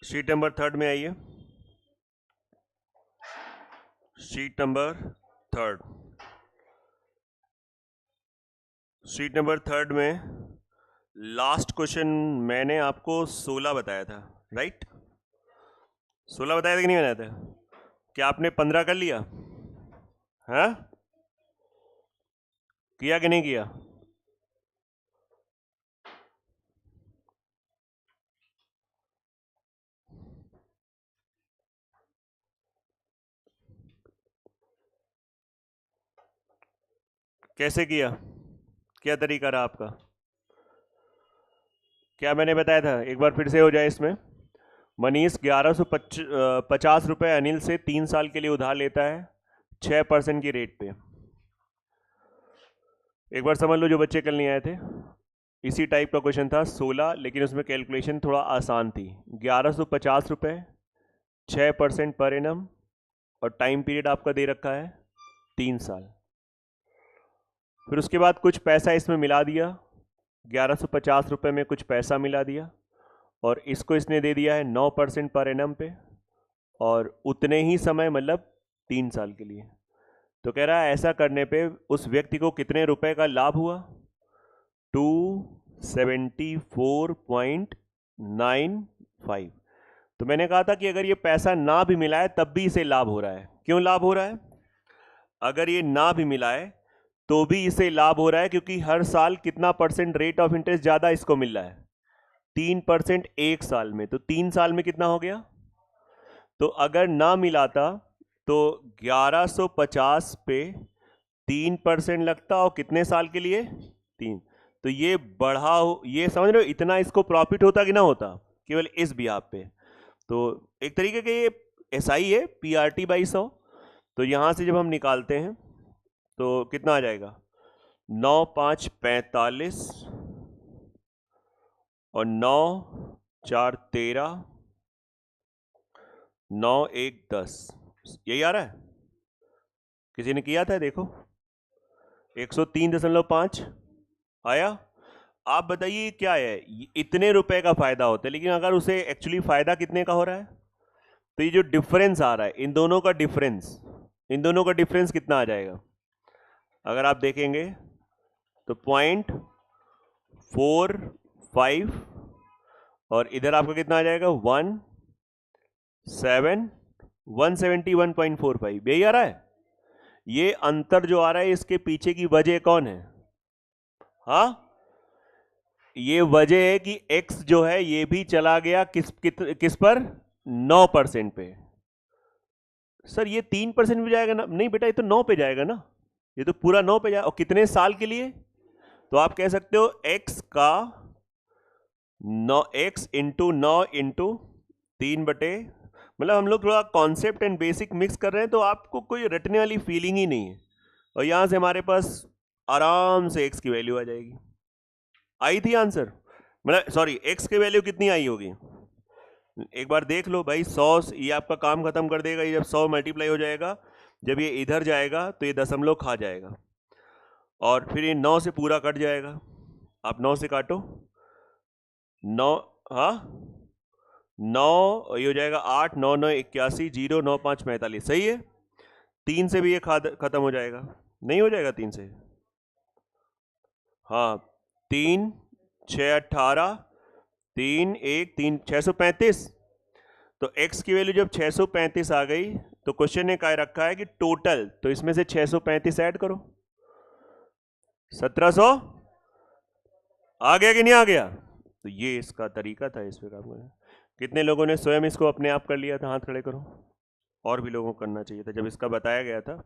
Sheet number 3 में आइए। Sheet number 3 sheet number 3 में लास्ट क्वेश्चन मैंने आपको 16 बताया था, राइट? 16 बताया था कि नहीं बताया था? क्या आपने 15 कर लिया? हाँ, किया कि नहीं किया? कैसे किया? क्या तरीका रहा आपका? क्या मैंने बताया था? एक बार फिर से हो जाए इसमें। मनीष 1150 रुपये अनिल से 3 साल के लिए उधार लेता है 6% की रेट पे। एक बार समझ लो जो बच्चे कल नहीं आए थे, इसी टाइप का क्वेश्चन था 16, लेकिन उसमें कैलकुलेशन थोड़ा आसान थी। 1150 रुपये, 6% पर एनम, और टाइम पीरियड आपका दे रखा है 3 साल। फिर उसके बाद कुछ पैसा इसमें मिला दिया, 1150 रुपये में कुछ पैसा मिला दिया, और इसको इसने दे दिया है 9% पर एनम पे, और उतने ही समय मतलब 3 साल के लिए। तो कह रहा है ऐसा करने पे उस व्यक्ति को कितने रुपए का लाभ हुआ? 274.95। तो मैंने कहा था कि अगर ये पैसा ना भी मिला है तब भी इसे लाभ हो रहा है। क्यों लाभ हो रहा है? अगर ये ना भी मिला है तो भी इसे लाभ हो रहा है, क्योंकि हर साल कितना परसेंट रेट ऑफ इंटरेस्ट ज्यादा इसको मिल रहा है? 3% एक साल में। तो 3 साल में कितना हो गया? तो अगर ना मिलाता तो 1150 पे 3% लगता, और कितने साल के लिए? 3। तो ये बढ़ा हो, ये समझ रहे हो इतना इसको प्रॉफिट होता कि ना होता केवल इस बिहाफ पे। तो एक तरीके के ये ऐसा ही है, PRT/100। तो यहां से जब हम निकालते हैं तो कितना आ जाएगा? 9 5 45 और 9 4 13, 9 1 10। यही आ रहा है? किसी ने किया था देखो, 103.5 आया। आप बताइए क्या है? इतने रुपए का फायदा होता है, लेकिन अगर उसे एक्चुअली फायदा कितने का हो रहा है? तो ये जो डिफरेंस आ रहा है इन दोनों का डिफरेंस कितना आ जाएगा? अगर आप देखेंगे तो 0.45, और इधर आपका कितना आ जाएगा? 171.45। यही आ रहा है। ये अंतर जो आ रहा है इसके पीछे की वजह कौन है? हाँ, ये वजह है कि x जो है ये भी चला गया किस पर? 9% पे। सर ये 3% पे जाएगा ना? नहीं बेटा, ये तो 9 पे जाएगा ना, ये तो पूरा 9 पे जाएगा। और कितने साल के लिए? तो आप कह सकते हो x का 9, x इंटू 9 इंटू 3 बटे, मतलब हम लोग थोड़ा कॉन्सेप्ट एंड बेसिक मिक्स कर रहे हैं, तो आपको कोई रटने वाली फीलिंग ही नहीं है। और यहां से हमारे पास आराम से x की वैल्यू आ जाएगी। आई थी आंसर? मतलब सॉरी, x की वैल्यू कितनी आई होगी? एक बार देख लो भाई, 100 ये आपका काम खत्म कर देगा। ये जब 100 मल्टीप्लाई हो जाएगा, जब ये इधर जाएगा तो ये दशमलव खा जाएगा, और फिर ये 9 से पूरा कट जाएगा। आप 9 से काटो, 9, हाँ 9, ये हो जाएगा 8, 9 9 81, 0 9 5 45। सही है। 3 से भी ये खत्म हो जाएगा, नहीं हो जाएगा 3 से? हाँ, 3 6 18, 3 1 3 635। तो x की वैल्यू जब 635 आ गई तो क्वेश्चन ने क्या रखा है कि टोटल, तो इसमें से 635 ऐड करो, 1700 आ गया कि नहीं आ गया? तो ये इसका तरीका था इस पे काम करने। कितने लोगों ने स्वयं इसको अपने आप कर लिया था? हाथ खड़े करो। और भी लोगों को करना चाहिए था जब इसका बताया गया था।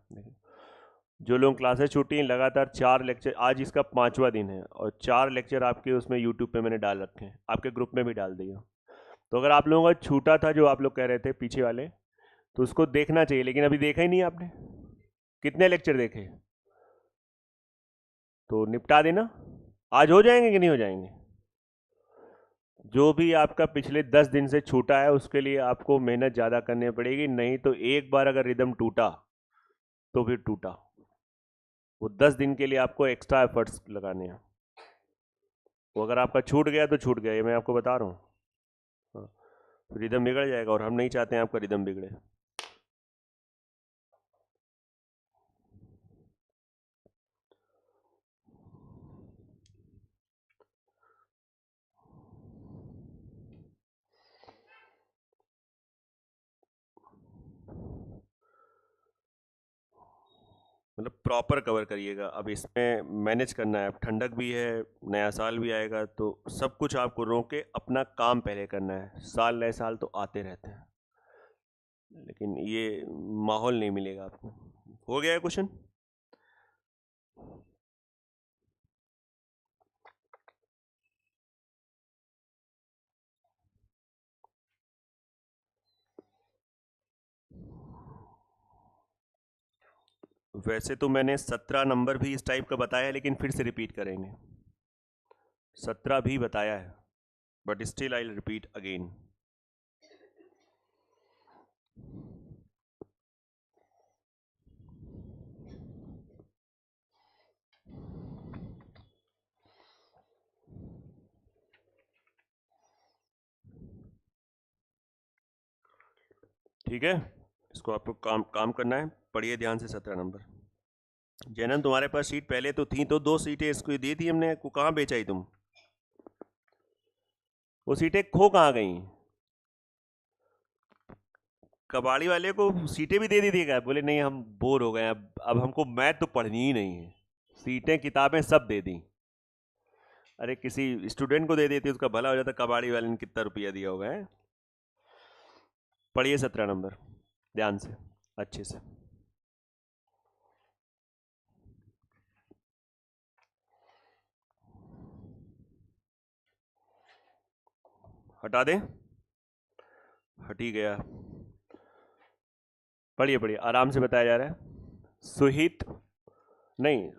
जो लोग क्लासेस छूटी हैं, लगातार 4 लेक्चर, आज इसका 5वां दिन है, और 4 लेक्चर आपके उसमें यूट्यूब पे मैंने डाल रखे हैं, आपके ग्रुप में भी डाल दिया। तो अगर आप लोगों का छूटा था, जो आप लोग कह रहे थे पीछे वाले, तो उसको देखना चाहिए, लेकिन अभी देखा ही नहीं आपने। कितने लेक्चर देखे? तो निपटा देना। आज हो जाएंगे कि नहीं हो जाएंगे? जो भी आपका पिछले 10 दिन से छूटा है उसके लिए आपको मेहनत ज़्यादा करनी पड़ेगी, नहीं तो एक बार अगर रिदम टूटा तो फिर टूटा। वो 10 दिन के लिए आपको एक्स्ट्रा एफर्ट्स लगाने हैं। वो अगर आपका छूट गया तो छूट गया, ये मैं आपको बता रहा हूँ। हाँ। रिदम बिगड़ जाएगा और हम नहीं चाहते हैं आपका रिदम बिगड़े। मतलब प्रॉपर कवर करिएगा। अब इसमें मैनेज करना है, अब ठंडक भी है, नया साल भी आएगा, तो सब कुछ आपको रोके अपना काम पहले करना है। साल नए साल तो आते रहते हैं, लेकिन ये माहौल नहीं मिलेगा आपको। हो गया है क्वेश्चन? वैसे तो मैंने 17 नंबर भी इस टाइप का बताया है, लेकिन फिर से रिपीट करेंगे। 17 भी बताया है, but still I repeat again. ठीक है, इसको आपको काम करना है। पढ़िए ध्यान से 17 नंबर। जैनन, तुम्हारे पास सीट पहले तो थी, तो 2 सीटें इसको दी थी हमने, को कहाँ बेचाई तुम? वो सीटें खो कहाँ गई? कबाड़ी वाले को सीटें भी दे दी थी क्या? बोले नहीं हम बोर हो गए, अब हमको मैथ तो पढ़नी ही नहीं है, सीटें किताबें सब दे दी। अरे किसी स्टूडेंट को दे देती, उसका भला हो जाता। कबाड़ी वाले ने कितना रुपया दिया होगा है? पढ़िए 17 नंबर ध्यान से, अच्छे से। हटा दें? हट ही गया। पढ़िए पढ़िए, आराम से बताया जा रहा है। सुहित नहीं,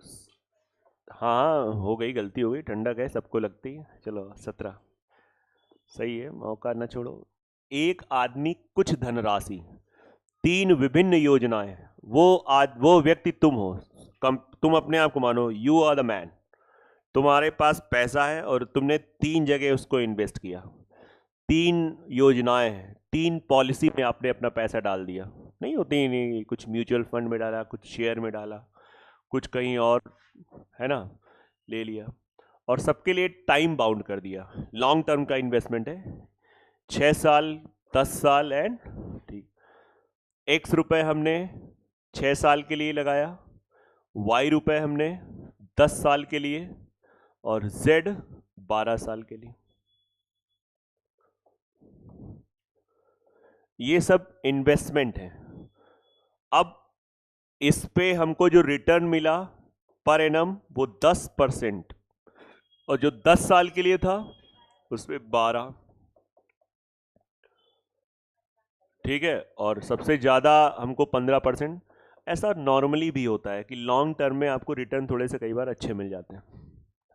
हाँ हो गई, गलती हो गई, ठंडक है सबको लगती है। चलो 17 सही है, मौका न छोड़ो। एक आदमी कुछ धनराशि, 3 विभिन्न योजनाएं, वो व्यक्ति तुम हो। तुम अपने आप को मानो, यू आर द मैन। तुम्हारे पास पैसा है और तुमने 3 जगह उसको इन्वेस्ट किया। 3 योजनाएं हैं, 3 पॉलिसी में आपने अपना पैसा डाल दिया। नहीं होती नहीं, कुछ म्यूचुअल फंड में डाला, कुछ शेयर में डाला, कुछ कहीं और, है ना, ले लिया। और सबके लिए टाइम बाउंड कर दिया। लॉन्ग टर्म का इन्वेस्टमेंट है, 6 साल, 10 साल एंड, ठीक, एक्स रुपए हमने 6 साल के लिए लगाया, वाई रुपए हमने 10 साल के लिए, और जेड 12 साल के लिए। ये सब इन्वेस्टमेंट है। अब इस पे हमको जो रिटर्न मिला पर एनम वो 10%, और जो 10 साल के लिए था उसमें 12, ठीक है, और सबसे ज़्यादा हमको 15%। ऐसा नॉर्मली भी होता है कि लॉन्ग टर्म में आपको रिटर्न थोड़े से कई बार अच्छे मिल जाते हैं,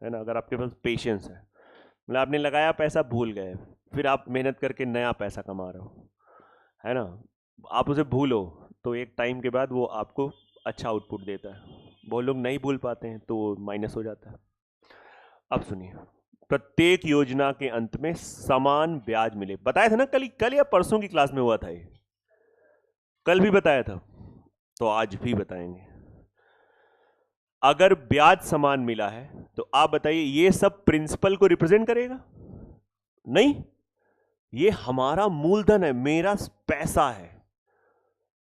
है ना, अगर आपके पास पेशेंस है। मतलब आपने लगाया पैसा, भूल गए, फिर आप मेहनत करके नया पैसा कमा रहे हो, है ना, आप उसे भूलो तो एक टाइम के बाद वो आपको अच्छा आउटपुट देता है। बहुत लोग नहीं भूल पाते हैं तो माइनस हो जाता है। अब सुनिए, प्रत्येक योजना के अंत में समान ब्याज मिले। बताया था ना, कल या परसों की क्लास में हुआ था ये, कल भी बताया था, तो आज भी बताएंगे। अगर ब्याज समान मिला है तो आप बताइए, ये सब प्रिंसिपल को रिप्रेजेंट करेगा? नहीं, ये हमारा मूलधन है, मेरा पैसा है।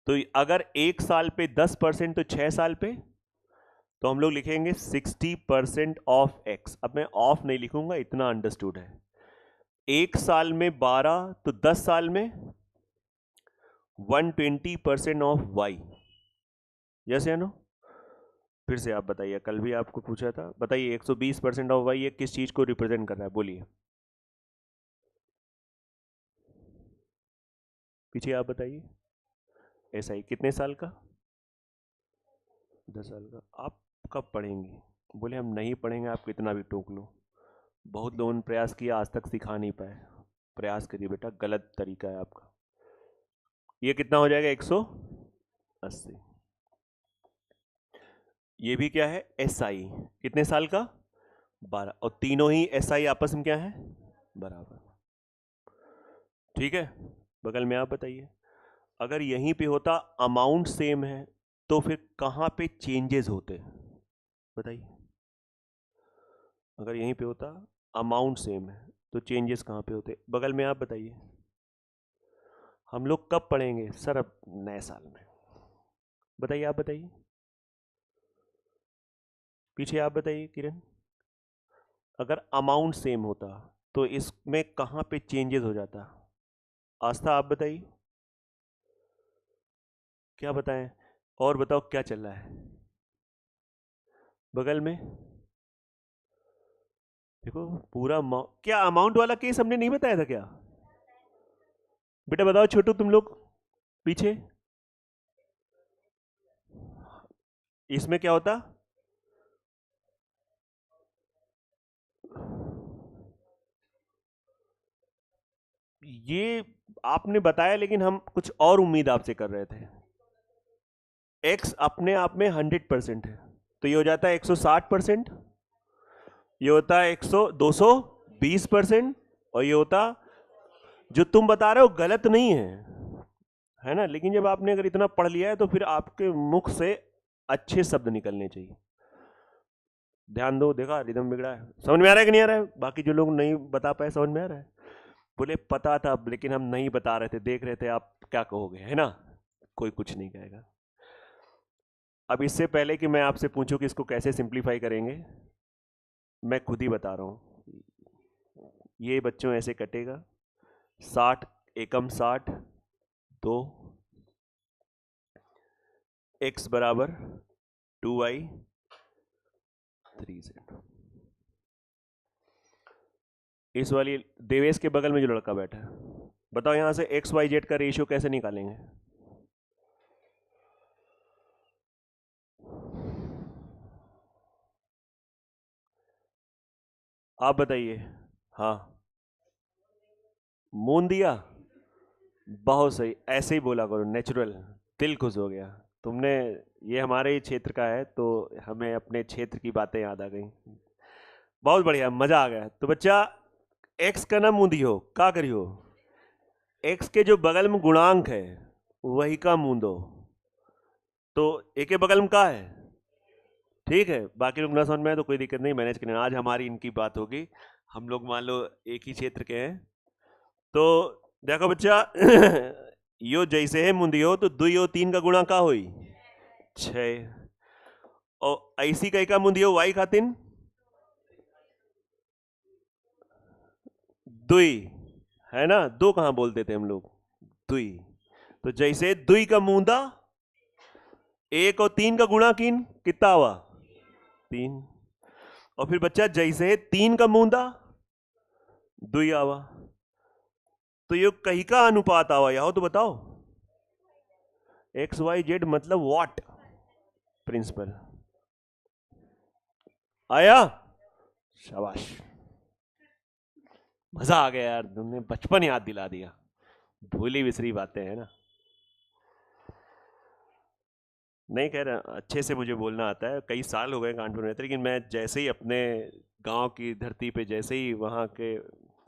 तो अगर 1 साल पे 10%, तो 6 साल पे तो हम लोग लिखेंगे 60% ऑफ एक्स। अब मैं ऑफ नहीं लिखूंगा, इतना अंडरस्टूड है। 1 साल में 12, तो 10 साल में 120% ऑफ वाई। यस या नो? फिर से आप बताइए, कल भी आपको पूछा था, बताइए 120% ऑफ वाई ये किस चीज को रिप्रेजेंट कर रहा है? बोलिए, पीछे आप बताइए। ऐसा ही कितने साल का? 10 साल का। आप कब पढ़ेंगे? बोले हम नहीं पढ़ेंगे, आप कितना भी टोक लो। बहुत लोगों ने प्रयास किया, आज तक सिखा नहीं पाए। प्रयास करिए बेटा, गलत तरीका है आपका। ये कितना हो जाएगा? 180। ये भी क्या है? SI। कितने साल का? 12। और तीनों ही SI आपस में क्या है? बराबर। ठीक है, बगल में आप बताइए। अगर यहीं पे होता अमाउंट सेम है तो फिर कहाँ पे चेंजेस होते, बताइए। अगर यहीं पे होता अमाउंट सेम है तो चेंजेस कहाँ पे होते, बगल में आप बताइए। हम लोग कब पढ़ेंगे सर? अब नए साल में। बताइए, आप बताइए, पीछे आप बताइए किरण। अगर अमाउंट सेम होता तो इसमें कहाँ पे चेंजेस हो जाता? आस्था आप बताइए, क्या बताएं? और बताओ क्या चल रहा है बगल में? देखो पूरा क्या अमाउंट वाला केस हमने नहीं बताया था क्या? बेटा बताओ छोटू, तुम लोग पीछे, इसमें क्या होता? ये आपने बताया लेकिन हम कुछ और उम्मीद आपसे कर रहे थे। एक्स अपने आप में 100% है तो ये हो जाता है 160%, ये होता है 220%, और ये होता, जो तुम बता रहे हो गलत नहीं है ना, लेकिन जब आपने अगर इतना पढ़ लिया है तो फिर आपके मुख से अच्छे शब्द निकलने चाहिए। ध्यान दो, देखा रिदम बिगड़ा है, समझ में आ रहा है कि नहीं आ रहा है? बाकी जो लोग नहीं बता पाए, समझ में आ रहा है? बोले पता था लेकिन हम नहीं बता रहे थे, देख रहे थे आप क्या कहोगे, है ना? कोई कुछ नहीं कहेगा। अब इससे पहले कि मैं आपसे पूछूं कि इसको कैसे सिंप्लीफाई करेंगे, मैं खुद ही बता रहा हूं। ये बच्चों ऐसे कटेगा, 60 एकम 60, 2 x बराबर 2y 3z। इस वाली देवेश के बगल में जो लड़का बैठा है, बताओ यहां से एक्स वाई जेड का रेशियो कैसे निकालेंगे? आप बताइए। हाँ, मून दिया, बहुत सही, ऐसे ही बोला करो, नेचुरल। दिल खुश हो गया तुमने। ये हमारे ही क्षेत्र का है तो हमें अपने क्षेत्र की बातें याद आ गई। बहुत बढ़िया, मजा आ गया। तो बच्चा एक्स का ना मुंह दियो, का करियो? एक्स के जो बगल में गुणांक है वही का मुंह दो। तो एक के बगल में का है, ठीक है, बाकी लोग ना समझ में आए तो कोई दिक्कत नहीं, मैनेज करना। आज हमारी इनकी बात होगी, हम लोग मान लो एक ही क्षेत्र के हैं। तो देखो बच्चा यो जैसे है मुंदियो तो 2 और 3 का गुणा का हुई 6, और ऐसी कई का मुंदियो वाई खातिन 2, है ना? 2 कहां बोलते थे हम लोग, 2। तो जैसे 2 का मूंदा, 1 और 3 का गुणा कितना हुआ 3, और फिर बच्चा जैसे 3 का मूंदा 2 आवा, तो ये कहीं का अनुपात आवा, यह हो तो बताओ। एक्स वाई जेड मतलब व्हाट प्रिंसिपल, आया? शाबाश, मजा आ गया यार, तुमने बचपन याद दिला दिया, भूली बिसरी बातें है ना। नहीं कह रहा, अच्छे से मुझे बोलना आता है, कई साल हो गए कानपुर में, लेकिन मैं जैसे ही अपने गांव की धरती पे, जैसे ही वहाँ के,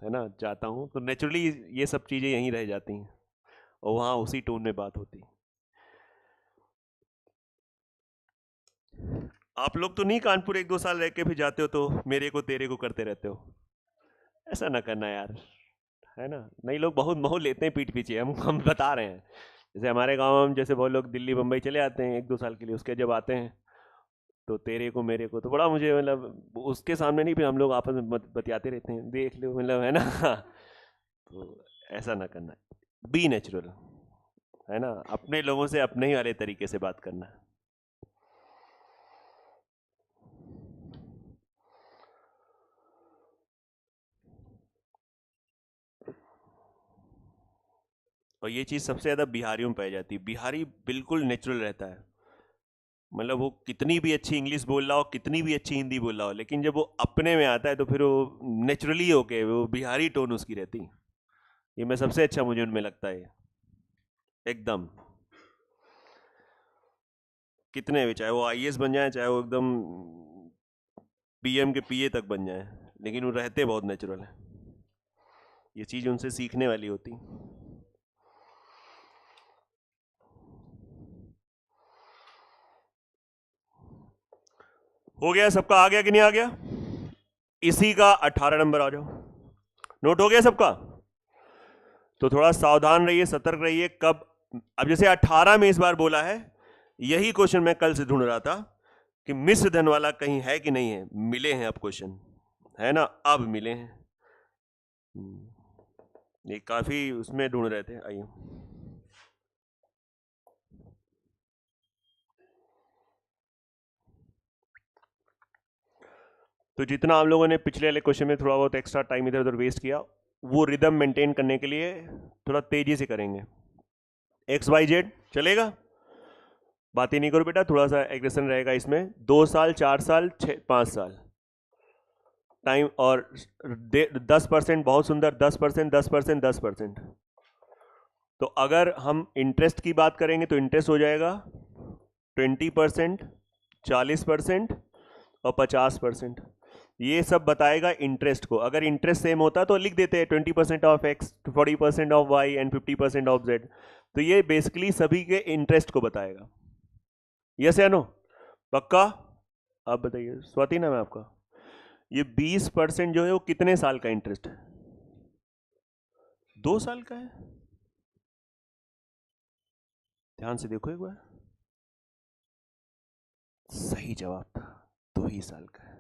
है ना, जाता हूँ तो नेचुरली ये सब चीज़ें यहीं रह जाती हैं और वहाँ उसी टोन में बात होती है। आप लोग तो नहीं कानपुर 1-2 साल रह के फिर जाते हो तो मेरे को तेरे को करते रहते हो, ऐसा ना करना यार, है ना? नहीं, लोग बहुत मोह लेते हैं पीठ पीछे, हम बता रहे हैं। जैसे हमारे गांव में हम, जैसे बहुत लोग दिल्ली बम्बई चले आते हैं 1-2 साल के लिए, उसके जब आते हैं तो तेरे को मेरे को तो बड़ा मुझे, मतलब उसके सामने नहीं, फिर हम लोग आपस में बतियाते रहते हैं, देख लो, मतलब, है ना? तो ऐसा ना करना, बी नेचुरल, है ना? अपने लोगों से अपने ही वाले तरीके से बात करना। और ये चीज़ सबसे ज़्यादा बिहारियों में पाई जाती है, बिहारी बिल्कुल नेचुरल रहता है, मतलब वो कितनी भी अच्छी इंग्लिश बोल रहा हो, कितनी भी अच्छी हिंदी बोल रहा हो, लेकिन जब वो अपने में आता है तो फिर वो नेचुरली होके वो बिहारी टोन उसकी रहती है। ये मैं सबसे अच्छा मुझे उनमें लगता है, एकदम। कितने भी, चाहे वो आईएएस बन जाए, चाहे वो एकदम पीएम के पीए तक बन जाए, लेकिन वो रहते बहुत नेचुरल है। ये चीज उनसे सीखने वाली होती। हो गया सबका? आ गया कि नहीं आ गया? इसी का 18 नंबर आ जाओ। नोट हो गया सबका? तो थोड़ा सावधान रहिए, सतर्क रहिए। कब, अब जैसे 18 में इस बार बोला है, यही क्वेश्चन मैं कल से ढूंढ रहा था कि मिश्र धन वाला कहीं है कि नहीं है। मिले हैं अब क्वेश्चन, है ना, अब मिले हैं। ये काफी उसमें ढूंढ रहे थे। आइए, तो जितना आप लोगों ने पिछले वाले क्वेश्चन में थोड़ा बहुत एक्स्ट्रा टाइम इधर उधर वेस्ट किया, वो रिदम मेंटेन करने के लिए थोड़ा तेजी से करेंगे। एक्स वाई जेड चलेगा? बात ही नहीं करो बेटा, थोड़ा सा एग्रेशन रहेगा इसमें। 2 साल, 4 साल, 5 साल टाइम, और 10% बहुत सुंदर, 10%, 10%, 10%। तो अगर हम इंटरेस्ट की बात करेंगे तो इंटरेस्ट हो जाएगा 20%, 40% और 50%। ये सब बताएगा इंटरेस्ट को। अगर इंटरेस्ट सेम होता तो लिख देते हैं 20% of X, 40% of Y and 50% of Z. तो ये बेसिकली सभी के इंटरेस्ट को बताएगा। यस या नो? पक्का? आप बताइए। स्वाति नाम है आपका? ये 20% जो है वो कितने साल का इंटरेस्ट है? 2 साल का है? ध्यान से देखो एक बार। सही जवाब था, 2 ही साल का है।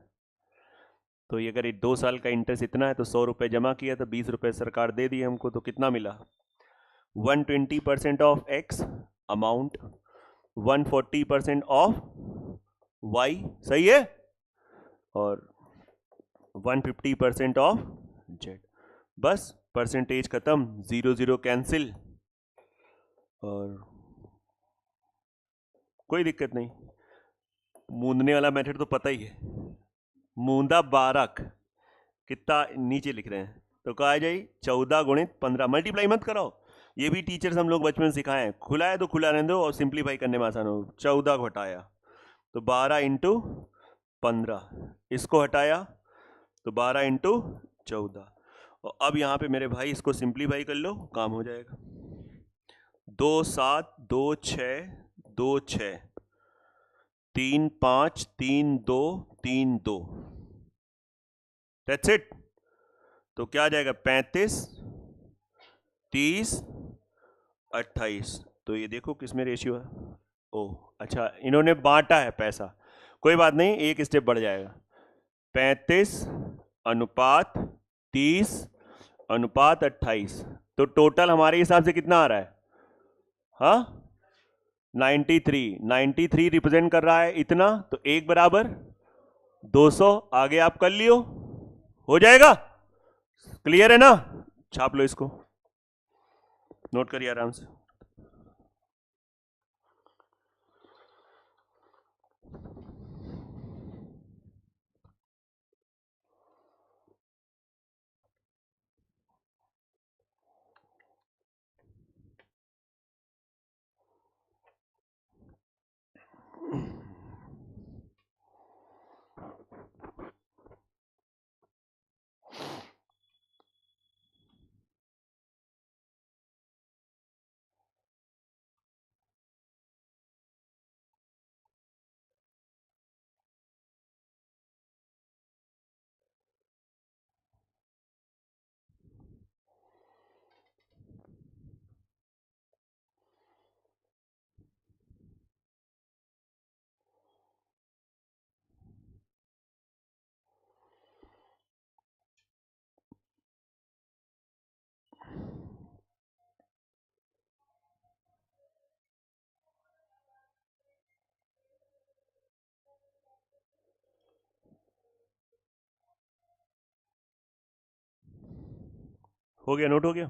तो ये अगर 2 साल का इंटरेस्ट इतना है तो 100 रुपए जमा किया तो 20 रुपए सरकार दे दी हमको, तो कितना मिला? 120% of X amount, 140% of Y, सही है, और 150% ऑफ जेड। बस परसेंटेज खत्म, 0 0 कैंसिल, और कोई दिक्कत नहीं। मूंदने वाला मेथड तो पता ही है, मूंदा बारक कितना नीचे लिख रहे हैं, तो कहा जाए 14 गुणित 15। मल्टीप्लाई मत कराओ, ये भी टीचर्स हम लोग बचपन सिखाए हैं। खुला है तो खुला रहने दो और सिंप्लीफाई करने में आसान हो। 14 को हटाया तो 12 इंटू 15, इसको हटाया तो 12 इंटू 14, और अब यहाँ पे मेरे भाई इसको सिंप्लीफाई कर लो, काम हो जाएगा। 2 7 2 6 2 6 3 5 3 2 3 2, दैट्स इट। तो क्या आ जाएगा? 35 30 28। तो ये देखो किसमें रेशियो है। ओ अच्छा, इन्होंने बांटा है पैसा, कोई बात नहीं, एक स्टेप बढ़ जाएगा। 35 अनुपात 30 अनुपात 28। तो टोटल हमारे हिसाब से कितना आ रहा है? हाँ, 93 रिप्रेजेंट कर रहा है इतना, तो 1 बराबर 200। आगे आप कर लियो, हो जाएगा। क्लियर है ना? छाप लो इसको, नोट करिए आराम से। हो गया? नोट हो गया?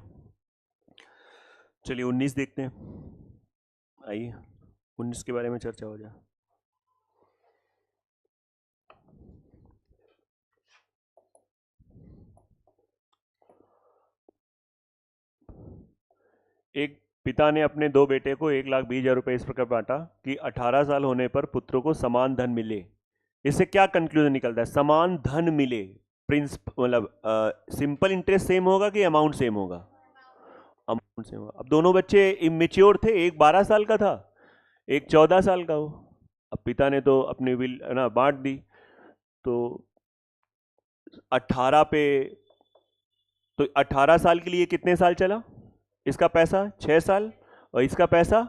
चलिए 19 देखते हैं। आइए 19 के बारे में चर्चा हो जाए। एक पिता ने अपने 2 बेटे को 1,20,000 रुपए इस प्रकार बांटा कि 18 साल होने पर पुत्रों को समान धन मिले। इससे क्या कंक्लूजन निकलता है? समान धन मिले, प्रिंसिपल मतलब सिंपल इंटरेस्ट सेम होगा कि अमाउंट सेम होगा? अमाउंट सेम होगा। अब दोनों बच्चे इमेच्योर थे, एक 12 साल का था, एक 14 साल का हो। अब पिता ने तो अपनी विल ना बांट दी, तो 18 पे, तो 18 साल के लिए कितने साल चला? इसका पैसा 6 साल और इसका पैसा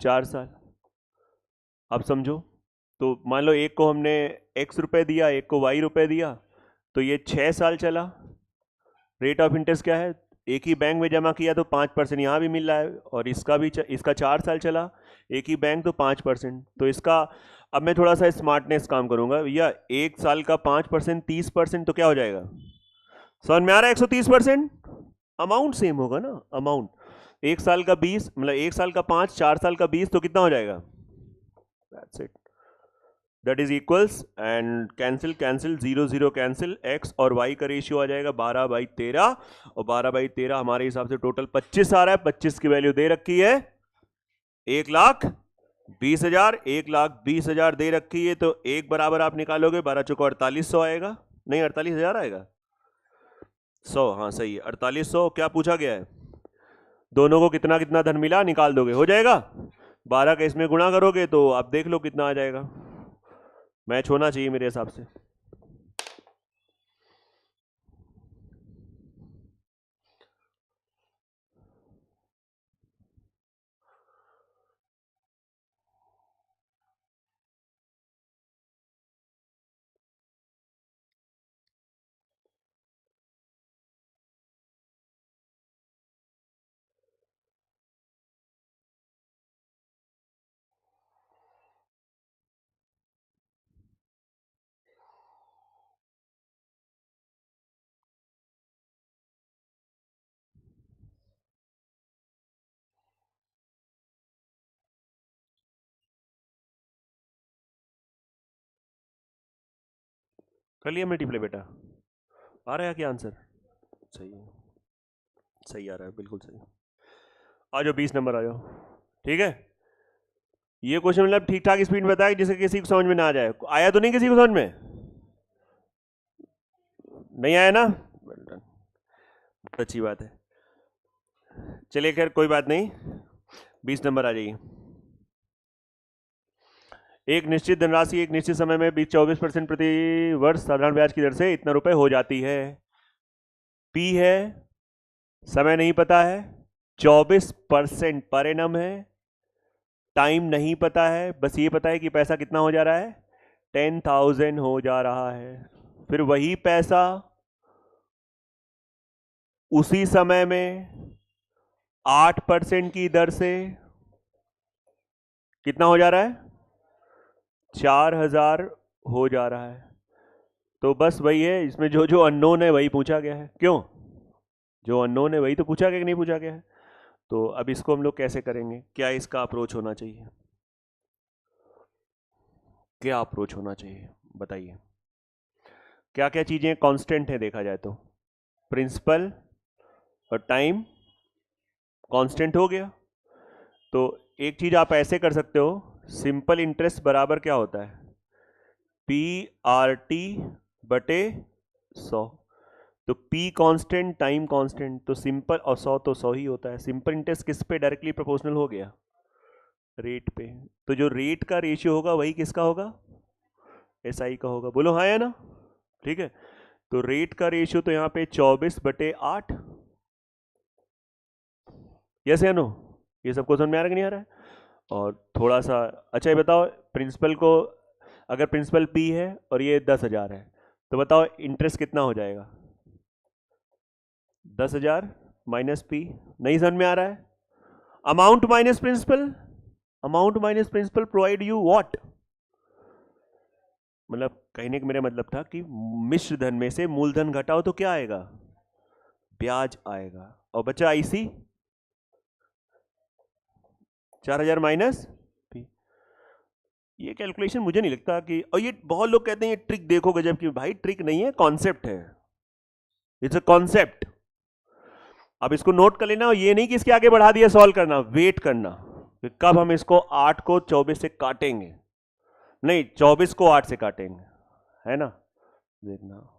4 साल। अब समझो, तो मान लो एक को हमने x रुपए दिया, एक को y रुपए दिया, तो ये 6 साल चला। रेट ऑफ इंटरेस्ट क्या है? एक ही बैंक में जमा किया तो 5% यहाँ भी मिल रहा है, और इसका भी इसका 4 साल चला, एक ही बैंक तो 5%। तो इसका अब मैं थोड़ा सा स्मार्टनेस काम करूंगा भैया, एक साल का 5% 30%, तो क्या हो जाएगा? समझ में आ रहा है? 130%। अमाउंट सेम होगा ना, अमाउंट। एक साल का 20, मतलब एक साल का 5, 4 साल का 20, तो कितना हो जाएगा? That's it, that is equals, and cancel cancel, 0 0 cancel, x और y का रेशियो आ जाएगा 12/13, और 12/13 हमारे हिसाब से टोटल 25 आ रहा है। 25 की वैल्यू दे रखी है 1,20,000, 1,20,000 दे रखी है, तो एक बराबर आप निकालोगे 12 चौको 4800 आएगा, नहीं 48,000 आएगा, 100, हाँ सही है 4800। क्या पूछा गया है? दोनों को कितना कितना धन मिला, निकाल दोगे, हो जाएगा। 12 का इसमें गुणा करोगे तो आप देख लो कितना आ जाएगा। मैच होना चाहिए मेरे हिसाब से। कर लिया मल्टीप्लाई बेटा? आ रहा है क्या आंसर? सही है, सही आ रहा है, बिल्कुल सही। आ जाओ 20 नंबर आ जाओ। ठीक है, ये क्वेश्चन मतलब ठीक ठाक स्पीड में बताया जिसे किसी को समझ में ना आ जाए। आया तो नहीं किसी को समझ में? नहीं आया ना? बहुत अच्छी बात है। चलिए खैर कोई बात नहीं, 20 नंबर आ जाइए। एक निश्चित धनराशि एक निश्चित समय में 24% प्रति वर्ष साधारण ब्याज की दर से इतना रुपए हो जाती है। पी है, समय नहीं पता है, 24% पर एनम है, टाइम नहीं पता है, बस ये पता है कि पैसा कितना हो जा रहा है, 10,000 हो जा रहा है। फिर वही पैसा उसी समय में 8% की दर से कितना हो जा रहा है, 4,000 हो जा रहा है। तो बस वही है, इसमें जो जो अननोन है वही पूछा गया है। क्यों? जो अननोन है वही तो पूछा गया कि नहीं पूछा गया है। तो अब इसको हम लोग कैसे करेंगे? क्या इसका अप्रोच होना चाहिए? क्या अप्रोच होना चाहिए बताइए? क्या क्या चीजें कांस्टेंट है देखा जाए तो? प्रिंसिपल और टाइम कांस्टेंट हो गया। तो एक चीज आप ऐसे कर सकते हो, सिंपल इंटरेस्ट बराबर क्या होता है, PRT बटे 100। तो P कांस्टेंट, टाइम कांस्टेंट, तो सिंपल और 100 तो 100 ही होता है। सिंपल इंटरेस्ट किस पे डायरेक्टली प्रोपोर्शनल हो गया? रेट पे। तो जो रेट का रेशियो होगा वही किसका होगा? SI का होगा। बोलो हाँ या ना? ठीक है, तो रेट का रेशियो तो यहाँ पे 24/8। यस या नो? ये सबको समझ में आ रहा है कि नहीं आ रहा है? और थोड़ा सा अच्छा ये बताओ, प्रिंसिपल को अगर प्रिंसिपल P है और ये 10,000 है, तो बताओ इंटरेस्ट कितना हो जाएगा? 10,000 माइनस P। नहीं समझ में आ रहा है? Amount minus principal, amount minus principal provide you what? मतलब कहने का मेरा मतलब था कि मिश्र धन में से मूलधन घटाओ तो क्या आएगा? ब्याज आएगा। और बचा IC 4,000 माइनस P। ये कैलकुलेशन मुझे नहीं लगता कि, और ये बहुत लोग कहते हैं ये ट्रिक देखो गजब की। भाई ट्रिक नहीं है, कॉन्सेप्ट है, इट्स अ कॉन्सेप्ट। अब इसको नोट कर लेना, और ये नहीं कि इसके आगे बढ़ा दिया सॉल्व करना, वेट करना कि कब हम इसको 8 को 24 से काटेंगे। नहीं, 24 को 8 से काटेंगे, है ना? देखना।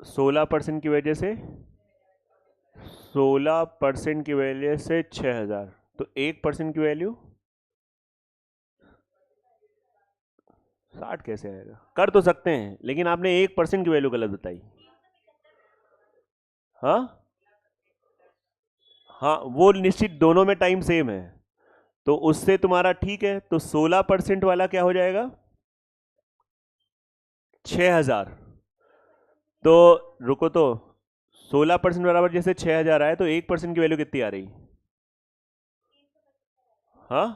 16% की वजह से 16% की वजह से 6000, तो 1% की वैल्यू 60 कैसे आएगा? कर तो सकते हैं, लेकिन आपने 1% की वैल्यू गलत बताई। हाँ हाँ, वो निश्चित दोनों में टाइम सेम है, तो उससे तुम्हारा ठीक है। तो 16% वाला क्या हो जाएगा? 6000। तो रुको, तो 16% बराबर जैसे 6000 आए, तो 1% की वैल्यू कितनी आ रही? हाँ,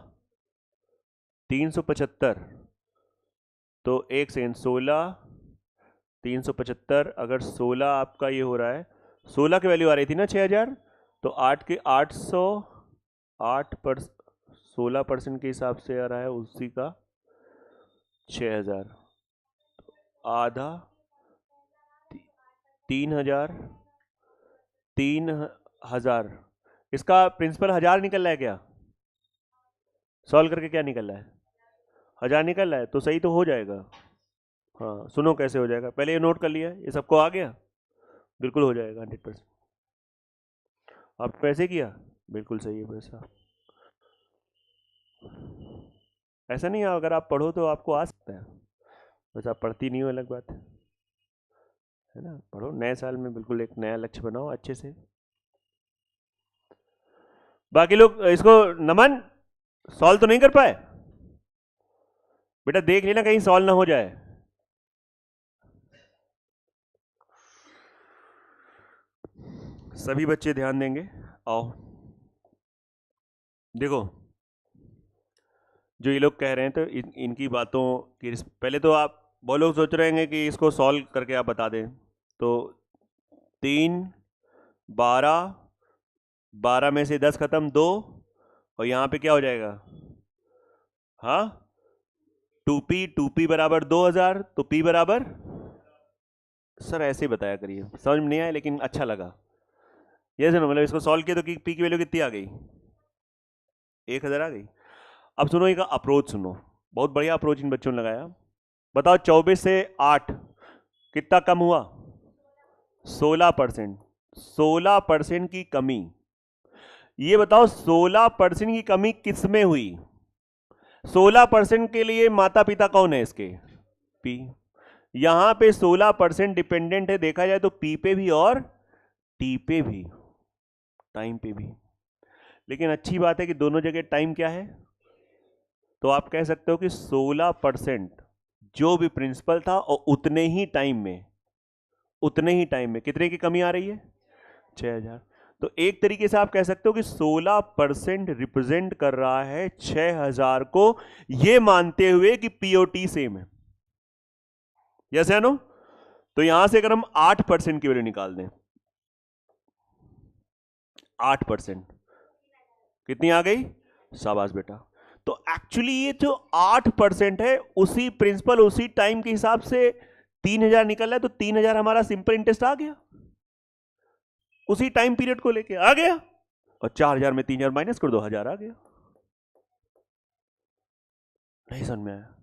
375। तो एक सेकेंड, 16 375, अगर 16 आपका ये हो रहा है, 16 की वैल्यू आ रही थी ना 6000, तो 8 के 800, 16% के हिसाब से आ रहा है उसी का 6000, आधा 3000, 3000। इसका प्रिंसिपल 1000 निकल रहा है क्या? सॉल्व करके क्या निकल रहा है? 1000 निकल रहा है, तो सही तो हो जाएगा। हाँ सुनो कैसे हो जाएगा, पहले ये नोट कर लिया, ये सबको आ गया? बिल्कुल हो जाएगा 100%। आप पैसे किया, बिल्कुल सही है पैसा। ऐसा नहीं है, अगर आप पढ़ो तो आपको आ सकता है, बस आप पढ़ती नहीं हो, अलग बात है ना। पढ़ो, नए साल में बिल्कुल एक नया लक्ष्य बनाओ अच्छे से। बाकी लोग इसको, नमन सॉल्व तो नहीं कर पाए? बेटा देख लेना कहीं सॉल्व ना हो जाए। सभी बच्चे ध्यान देंगे। आओ देखो, जो ये लोग कह रहे हैं, तो इनकी बातों की पहले तो आप बहुत लोग सोच रहे हैं कि इसको सॉल्व करके आप बता दें। तो 3 12, 12 में से 10 खत्म, 2, और यहाँ पे क्या हो जाएगा? हाँ, 2p बराबर 2000, तो p बराबर, सर ऐसे ही बताया करिए, समझ में नहीं आया लेकिन अच्छा लगा। ये सुनो, मतलब इसको सॉल्व किया तो p की वैल्यू कितनी आ गई? 1000 आ गई। अब सुनो इनका अप्रोच सुनो, बहुत बढ़िया अप्रोच इन बच्चों ने लगाया। बताओ 24 से 8 कितना कम हुआ? 16%। 16% की कमी। ये बताओ 16% की कमी किस में हुई? 16% के लिए माता पिता कौन है इसके? पी। यहां पे 16% डिपेंडेंट है, देखा जाए तो पी पे भी और टी पे भी, टाइम पे भी। लेकिन अच्छी बात है कि दोनों जगह टाइम क्या है, तो आप कह सकते हो कि 16% जो भी प्रिंसिपल था, और उतने ही टाइम में कितने की कमी आ रही है? 6000। तो एक तरीके से आप कह सकते हो कि 16% रिप्रेजेंट कर रहा है 6000 को, यह मानते हुए कि पीओटी सेम है। यस या नो? तो यहां से अगर हम 8% की वैल्यू निकाल दें, 8% कितनी आ गई? शाबाश बेटा। तो एक्चुअली ये जो 8% है, उसी प्रिंसिपल उसी टाइम के हिसाब से 3000 निकल रहा है, तो 3000 हमारा सिंपल इंटरेस्ट आ गया, उसी टाइम पीरियड को लेके आ गया। और 4000 में 3000 माइनस कर दो, 1000 आ गया। नहीं समझ में आया?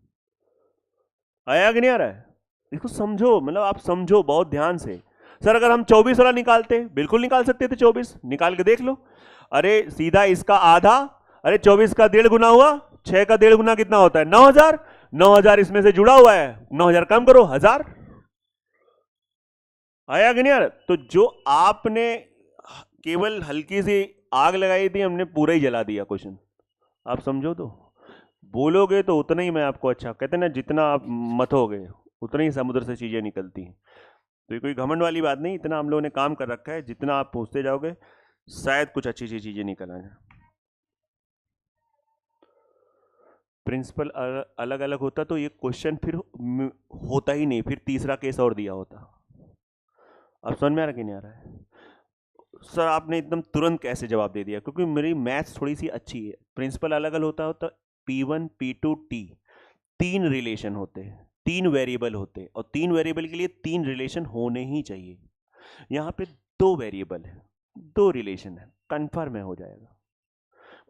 आया कि नहीं आ रहा है? इसको समझो, मतलब आप समझो बहुत ध्यान से। सर अगर हम 24 वाला निकालते, बिल्कुल निकाल सकते थे, 24 निकाल के देख लो। अरे सीधा इसका आधा, अरे 24 का 1.5 गुना हुआ, 6 का 1.5 गुना कितना होता है? 9000। 9000 इसमें से जुड़ा हुआ है, 9000 कम करो, 1000। आया कि नहीं आ रहा? तो जो आपने केवल हल्की सी आग लगाई थी, हमने पूरा ही जला दिया क्वेश्चन। आप समझो, तो बोलोगे तो उतना ही मैं आपको, अच्छा कहते ना, जितना आप मथोगे उतना ही समुद्र से चीजें निकलती हैं। तो ये कोई घमंड वाली बात नहीं, इतना हम लोगों ने काम कर रखा है, जितना आप पूछते जाओगे शायद कुछ अच्छी अच्छी चीजें निकल आ जाए। प्रिंसिपल अलग अलग होता तो ये क्वेश्चन फिर होता ही नहीं, फिर तीसरा केस और दिया होता। अब समझ में आ रहा कि नहीं आ रहा है? सर आपने एकदम तुरंत कैसे जवाब दे दिया? क्योंकि मेरी मैथ्स थोड़ी सी अच्छी है। प्रिंसिपल अलग अलग होता P1 P2 T, 3 रिलेशन होते हैं, 3 वेरिएबल होते हैं, और 3 वेरिएबल के लिए 3 रिलेशन होने ही चाहिए। यहाँ पे 2 वेरिएबल है, 2 रिलेशन है, कन्फर्म है, हो जाएगा।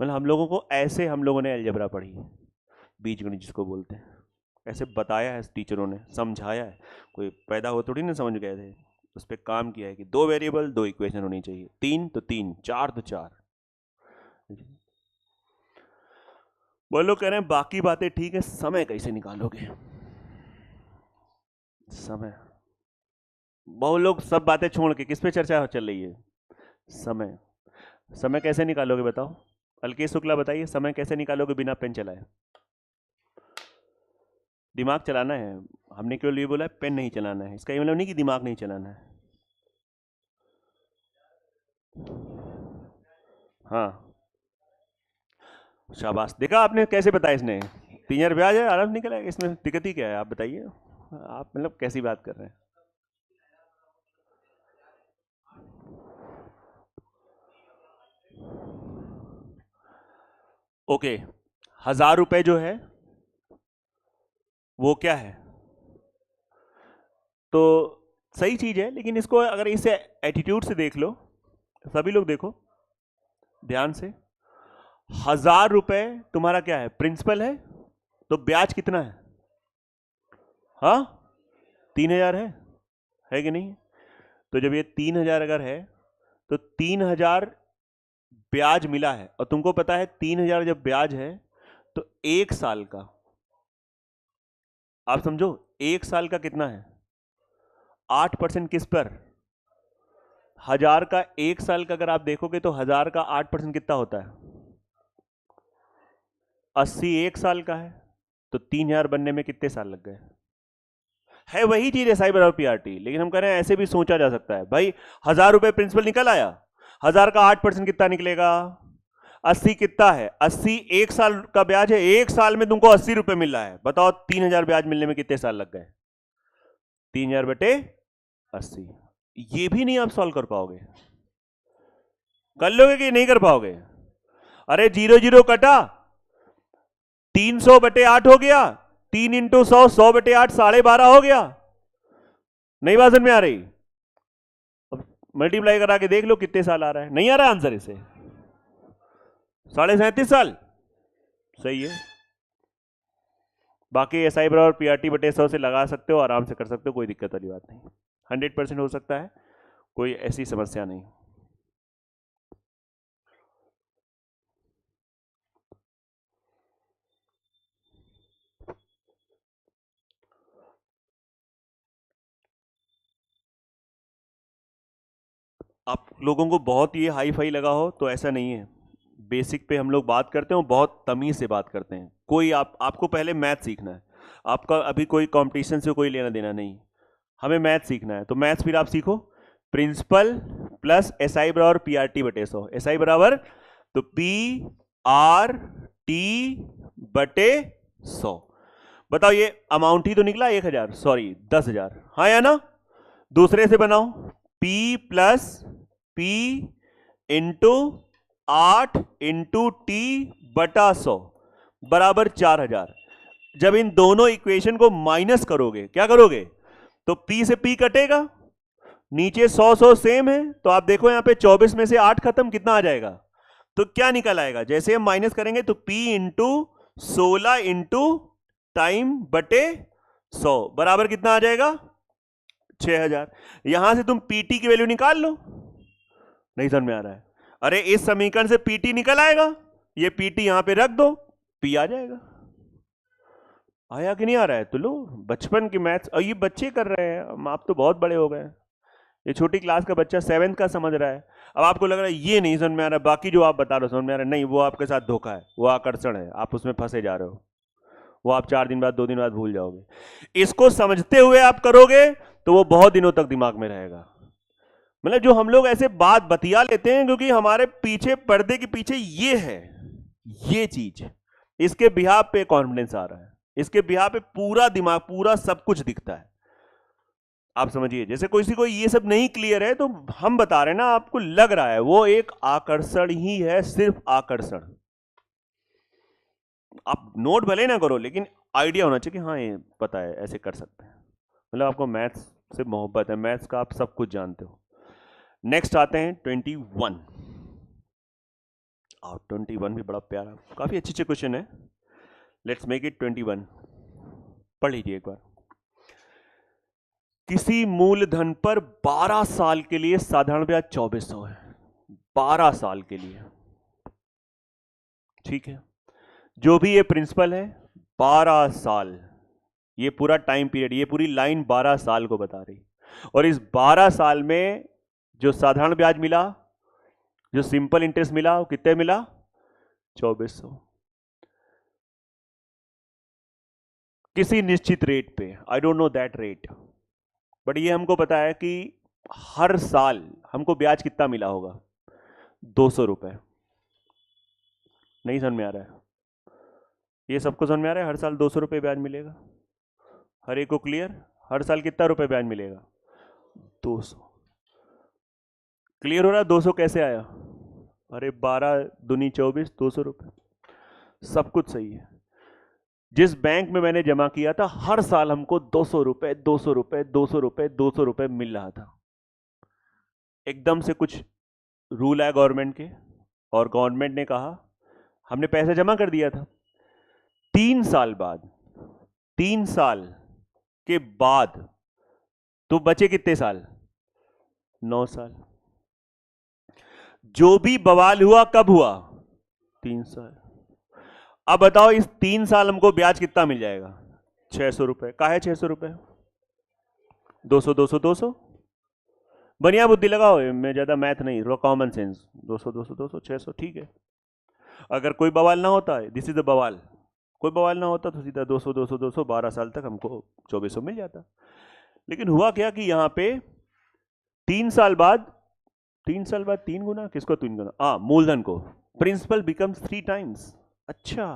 मतलब हम लोगों को ऐसे, हम लोगों ने अलजेब्रा पढ़ी है, बीजगणित जिसको बोलते हैं, ऐसे बताया है टीचरों ने, समझाया है, कोई पैदा हो थोड़ी ना समझ गए थे। उस पर काम किया है कि 2 वेरिएबल 2 इक्वेशन होनी चाहिए, 3 तो 3, 4 तो 4। वो लोग कह रहे हैं बाकी बातें ठीक है, समय कैसे निकालोगे? समय, बहुत लोग सब बातें छोड़ के किस पे चर्चा चल रही है? समय। समय कैसे निकालोगे बताओ? अलकेश शुक्ला बताइए, समय कैसे निकालोगे बिना पेन चलाए? दिमाग चलाना है, हमने केवल ये बोला पेन नहीं चलाना है, इसका ये मतलब नहीं कि दिमाग नहीं चलाना है। हाँ शाबाश, देखा आपने कैसे बताया इसने? 3,000 ब्याज है, आराम निकला है, इसमें दिक्कत ही क्या है? आप बताइए, आप मतलब कैसी बात कर रहे हैं? ओके, 1,000 रुपए जो है वो क्या है? तो सही चीज है, लेकिन इसको अगर इसे एटीट्यूड से देख लो, सभी लोग देखो ध्यान से, 1,000 रुपए तुम्हारा क्या है? प्रिंसिपल है, तो ब्याज कितना है? हाँ 3,000 है कि नहीं? तो जब ये 3,000 अगर है तो 3,000 ब्याज मिला है, और तुमको पता है 3,000 जब ब्याज है तो 1 साल का, आप समझो 1 साल का कितना है? 8% किस पर? 1,000 का 1 साल का अगर आप देखोगे तो 1,000 का 8% कितना होता है? 80 1 साल का है, तो 3,000 बनने में कितने साल लग गए? है वही चीज है साइबर और पीआरटी, लेकिन हम कह रहे हैं ऐसे भी सोचा जा सकता है भाई। 1,000 रुपए प्रिंसिपल निकल आया, 1,000 का 8% कितना निकलेगा? 80 कितना है? 80 1 साल का ब्याज है, 1 साल में तुमको 80 रुपए मिल रहा है, बताओ 3,000 ब्याज मिलने में कितने साल लग गए? 3,000 बटे 80। ये भी नहीं आप सॉल्व कर पाओगे? कर लोगे कि नहीं कर पाओगे? अरे 0 0 कटा, 300 बटे 8 हो गया, 3 इंटू 100, 100 बटे 8, 12.5 हो गया। नहीं बात समझ में आ रही? अब मल्टीप्लाई करा के देख लो कितने साल आ रहा है। नहीं आ रहा आंसर इसे? 37.5 साल सही है। बाकी एसआई बराबर पीआरटी बटे 100 से लगा सकते हो, आराम से कर सकते हो, कोई दिक्कत वाली बात नहीं, 100% हो सकता है, कोई ऐसी समस्या नहीं। आप लोगों को बहुत ये हाई फाई लगा हो तो ऐसा नहीं है, बेसिक पे हम लोग बात करते हैं, बहुत तमीज से बात करते हैं। कोई आपको पहले मैथ सीखना है, आपका अभी कोई कंपटीशन से कोई लेना देना नहीं, हमें मैथ सीखना है। तो मैथ्स फिर आप सीखो, प्रिंसिपल प्लस एसआई बराबर पीआरटी बटे 100, एसआई बराबर तो पी आर टी बटे 100। बताओ ये अमाउंट ही तो निकला 1,000, सॉरी 10,000, हाँ या ना? दूसरे से बनाओ, P plus P into 8 into T बटा 100 बराबर 4,000। जब इन दोनों इक्वेशन को माइनस करोगे, क्या करोगे? तो P से P कटेगा, नीचे 100 सेम है, तो आप देखो यहां पे 24 में से 8 खत्म, कितना आ जाएगा? तो क्या निकल आएगा? जैसे हम माइनस करेंगे तो P इंटू 16 इंटू टाइम बटे 100 बराबर कितना आ जाएगा? 6,000। यहां से तुम पीटी की वैल्यू निकाल लो। नहीं समझ में आ रहा है? अरे इस समीकरण से पीटी निकल आएगा, ये पीटी यहां पे रख दो, पी आ जाएगा। आया कि नहीं आ रहा है? तो लो, बचपन की मैथ्स, और ये बच्चे कर रहे हैं, आप तो बहुत बड़े हो गए। ये छोटी क्लास का बच्चा 7th का समझ रहा है। अब आपको लग रहा है ये नहीं समझ में आ रहा, बाकी जो आप बता रहे हो समझ में आ रहा है। नहीं, वो आपके साथ धोखा है, वो आकर्षण है, आप उसमें फंसे जा रहे हो, वो आप 4 दिन बाद 2 दिन बाद भूल जाओगे। इसको समझते हुए आप करोगे तो वो बहुत दिनों तक दिमाग में रहेगा। मतलब जो हम लोग ऐसे बात बतिया लेते हैं क्योंकि हमारे पीछे, पर्दे के पीछे ये है, ये चीज, इसके बिहाफ पे कॉन्फिडेंस आ रहा है, इसके बिहाफ पे पूरा दिमाग, पूरा सब कुछ दिखता है। आप समझिए, जैसे कोई ये सब नहीं क्लियर है तो हम बता रहे हैं ना, आपको लग रहा है वो एक आकर्षण ही है, सिर्फ आकर्षण। आप नोट भले ना करो, लेकिन आइडिया होना चाहिए कि हाँ ये पता है, ऐसे कर सकते हैं। मतलब आपको मैथ्स से मोहब्बत है, मैथ्स का आप सब कुछ जानते हो। नेक्स्ट आते हैं 21। और 21 भी बड़ा प्यारा, काफी अच्छे क्वेश्चन है। Let's make it 21। पढ़ लीजिए एक बार। किसी मूलधन पर 12 साल के लिए साधारण ब्याज 2400 है, 12 साल के लिए, ठीक है। जो भी ये प्रिंसिपल है 12 साल, ये पूरा टाइम पीरियड, ये पूरी लाइन 12 साल को बता रही, और इस 12 साल में जो साधारण ब्याज मिला, जो सिंपल इंटरेस्ट मिला, वो कितने मिला? 2400, किसी निश्चित रेट पे, I don't know that rate, but ये हमको पता है कि हर साल हमको ब्याज कितना मिला होगा? 200 रुपए। नहीं समझ में आ रहा है? ये सबको समझ में आ रहा है? हर साल 200 रुपए ब्याज मिलेगा, हर एक को क्लियर? हर साल कितना रुपए ब्याज मिलेगा? 200। क्लियर हो रहा है 200 कैसे आया? अरे 12 दूनी 24, 200 रुपए, सब कुछ सही है। जिस बैंक में मैंने जमा किया था हर साल हमको 200 रुपए, 200 रुपए, 200 रुपए, 200 रुपए मिल रहा था। एकदम से कुछ रूल आया गवर्नमेंट के, और गवर्नमेंट ने कहा, हमने पैसे जमा कर दिया था, 3 साल बाद, 3 साल के बाद तो बचे कितने साल? 9 साल। जो भी बवाल हुआ कब हुआ? 3 साल। अब बताओ इस 3 साल हमको ब्याज कितना मिल जाएगा? 600 रुपए। का है 600 रुपए? 200, 200, 200, बढ़िया बुद्धि लगाओ, मैं ज्यादा मैथ नहीं, कॉमन सेंस। 200, 200, 200, 600, ठीक है। अगर कोई बवाल ना होता है, दिस इज द बवाल, कोई बवाल ना होता तो सीधा 200, 200, 200, 12 साल तक हमको 2400 मिल जाता। लेकिन हुआ क्या कि यहां पे 3 साल बाद, 3 साल बाद 3 गुना, किसको 3 गुना? मूलधन को, प्रिंसिपल बिकम्स 3 टाइम्स। अच्छा,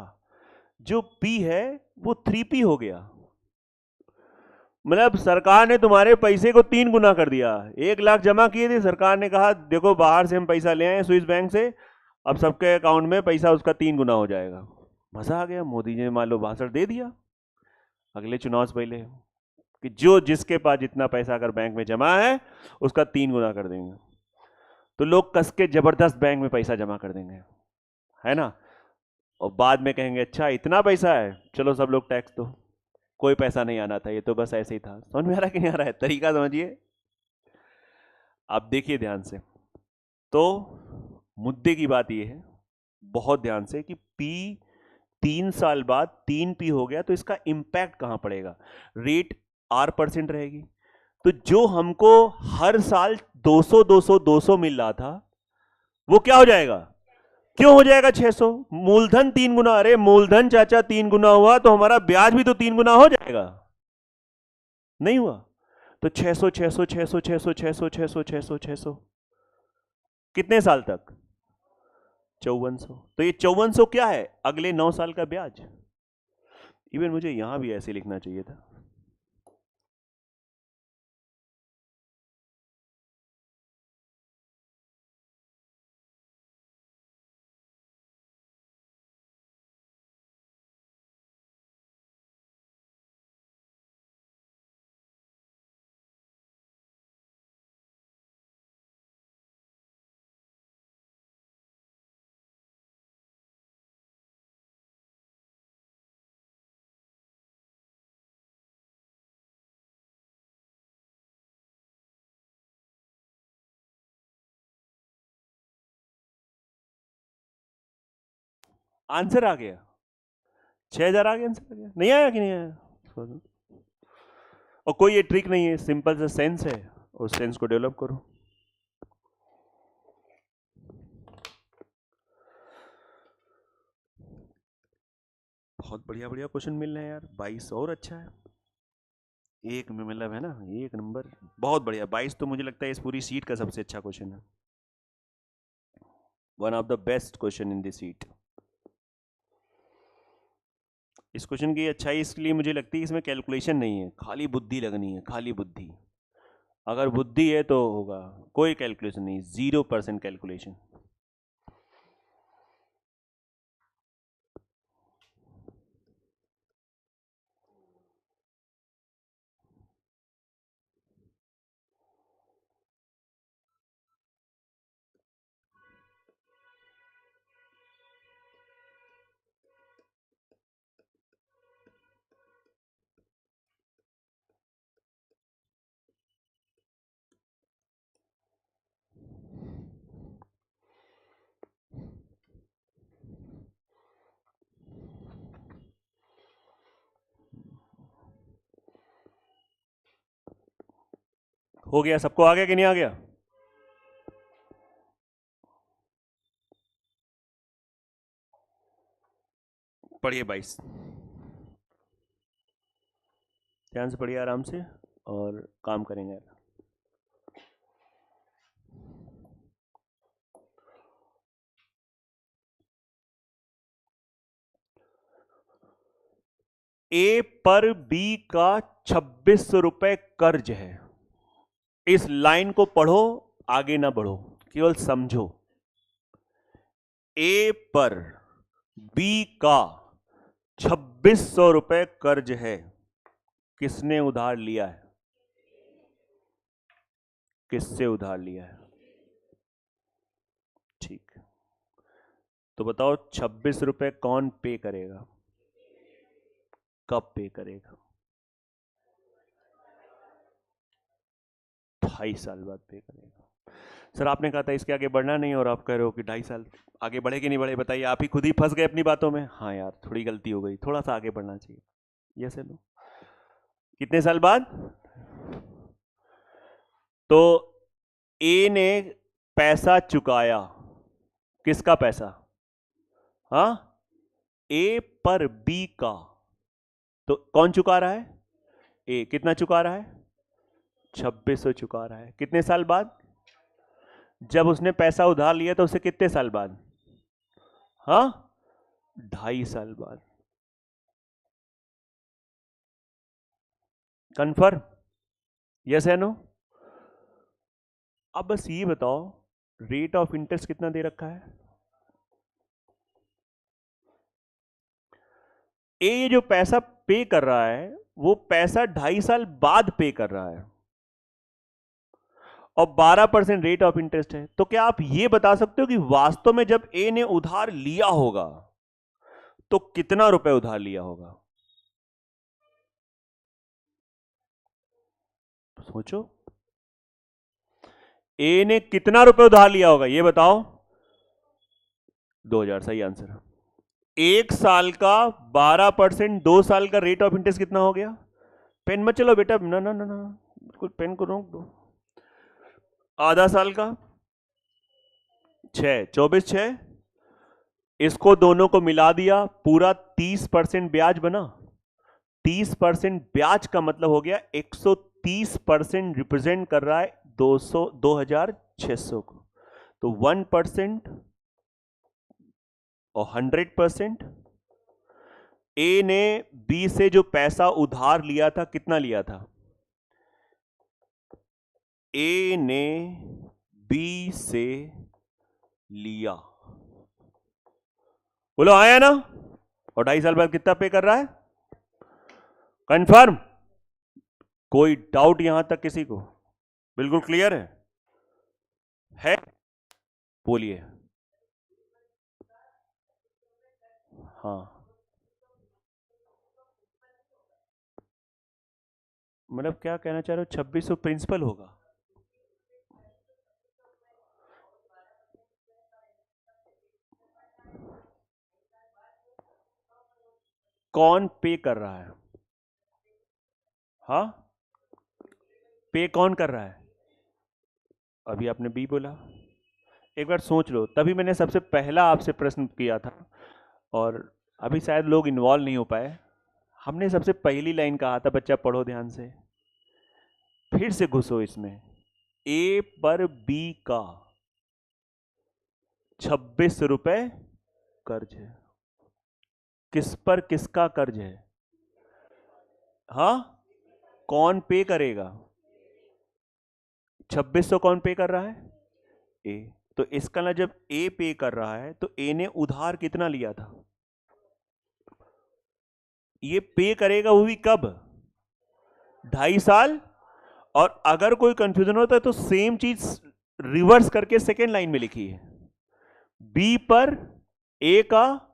जो पी है वो 3P हो गया, मतलब सरकार ने तुम्हारे पैसे को 3 गुना कर दिया। 1 लाख जमा किए थे, सरकार ने कहा देखो बाहर से हम पैसा ले आए स्विस बैंक से, अब सबके अकाउंट में पैसा उसका 3 गुना हो जाएगा। मजा आ गया, मोदी जी ने मान लो भाषण दे दिया अगले चुनाव से पहले कि जो जिसके पास जितना पैसा अगर बैंक में जमा है उसका 3 गुना कर देंगे। तो लोग कस के जबरदस्त बैंक में पैसा जमा कर देंगे, है ना, और बाद में कहेंगे अच्छा इतना पैसा है, चलो सब लोग टैक्स दो, कोई पैसा नहीं आना था, ये तो बस ऐसे ही था। समझ में आ रहा है कि नहीं आ रहा है? तरीका समझिए, आप देखिए ध्यान से। तो मुद्दे की बात यह है, बहुत ध्यान से, कि पी 3 साल बाद 3P हो गया तो इसका इंपैक्ट कहां पड़ेगा? रेट R% रहेगी, तो जो हमको हर साल 200 200 200 मिल रहा था वो क्या हो जाएगा? क्यों हो जाएगा 600? मूलधन 3 गुना, अरे मूलधन चाचा 3 गुना हुआ तो हमारा ब्याज भी तो 3 गुना हो जाएगा, नहीं हुआ? तो 600 600 600 600 600 600 600 600, कितने साल तक? 5400। तो ये 5400 क्या है? अगले 9 साल का ब्याज। इवन मुझे यहां भी ऐसे लिखना चाहिए था। आंसर आ गया, 6000 आ गया, आंसर आ गया, नहीं आया कि नहीं आया? और कोई ये ट्रिक नहीं है, सिंपल सा सेंस है, उस सेंस को डेवलप करो। बहुत बढ़िया बढ़िया क्वेश्चन मिल रहे हैं यार, 22 और अच्छा है, एक में मतलब है ना, एक नंबर, बहुत बढ़िया। 22 तो मुझे लगता है इस पूरी सीट का सबसे अच्छा क्वेश्चन है, one of the best question in this seat. इस क्वेश्चन की अच्छाई इसलिए मुझे लगती है इसमें कैलकुलेशन नहीं है, खाली बुद्धि लगनी है, खाली बुद्धि। अगर बुद्धि है तो होगा, कोई कैलकुलेशन नहीं, 0% कैलकुलेशन। हो गया? सबको आ गया कि नहीं आ गया? पढ़िए 22, ध्यान से पढ़िए, आराम से, और काम करेंगे। ए पर बी का 2600 रुपए कर्ज है। इस लाइन को पढ़ो, आगे ना बढ़ो, केवल समझो। ए पर बी का 2600 रुपए कर्ज है। किसने उधार लिया है? किससे उधार लिया है? ठीक, तो बताओ 26 रुपए कौन पे करेगा? कब पे करेगा? 2.5 साल बाद पे करेगा। सर आपने कहा था इसके आगे बढ़ना नहीं, और आप कह रहे हो कि 2.5 साल आगे बढ़े कि नहीं बढ़े? बताइए, आप ही खुद ही फंस गए अपनी बातों में। हाँ यार, थोड़ी गलती हो गई, थोड़ा सा आगे बढ़ना चाहिए। यस है नो? कितने साल बाद? तो ए ने पैसा चुकाया। किसका पैसा? हाँ, ए पर बी का। तो कौन चुका रहा है? ए। कितना चुका रहा है? 2600 चुका रहा है। कितने साल बाद? जब उसने पैसा उधार लिया तो उसे कितने साल बाद? हाँ, 2.5 साल बाद। कन्फर्म? यस है नो? अब बस ये बताओ, रेट ऑफ इंटरेस्ट कितना दे रखा है? ए जो पैसा पे कर रहा है, वो पैसा 2.5 साल बाद पे कर रहा है, और 12% रेट ऑफ इंटरेस्ट है। तो क्या आप ये बता सकते हो कि वास्तव में जब ए ने उधार लिया होगा तो कितना रुपए उधार लिया होगा? सोचो, ए ने कितना रुपए उधार लिया होगा, ये बताओ। 2000, सही आंसर। 1 साल का 12%, 2 साल का रेट ऑफ इंटरेस्ट कितना हो गया? पेन मत चलो बेटा, ना ना ना ना, बिल्कुल पेन को रोक दो। आधा साल का 6, 24 6, इसको दोनों को मिला दिया, पूरा 30% ब्याज बना। 30% ब्याज का मतलब हो गया 130% रिप्रेजेंट कर रहा है 2600 को। तो 1% और 100%। ए ने बी से जो पैसा उधार लिया था, कितना लिया था? ए ने बी से लिया, बोलो आया ना? और 2.5 साल बाद कितना पे कर रहा है? कंफर्म? कोई डाउट यहां तक किसी को? बिल्कुल क्लियर है? बोलिए। हाँ, मतलब क्या कहना चाह रहे हो? 2600 प्रिंसिपल होगा? कौन पे कर रहा है? हाँ, पे कौन कर रहा है? अभी आपने बी बोला। एक बार सोच लो, तभी मैंने सबसे पहला आपसे प्रश्न किया था, और अभी शायद लोग इन्वॉल्व नहीं हो पाए। हमने सबसे पहली लाइन कहा था, बच्चा पढ़ो ध्यान से, फिर से घुसो इसमें। ए पर बी का 26 रुपए कर्ज है। किस पर किसका कर्ज है? हाँ, कौन पे करेगा? 2600 कौन पे कर रहा है? ए। तो इसका ना, जब ए पे कर रहा है तो ए ने उधार कितना लिया था? ये पे करेगा वो भी कब? 2.5 साल। और अगर कोई कंफ्यूजन होता है तो सेम चीज रिवर्स करके सेकेंड लाइन में लिखी है। बी पर ए का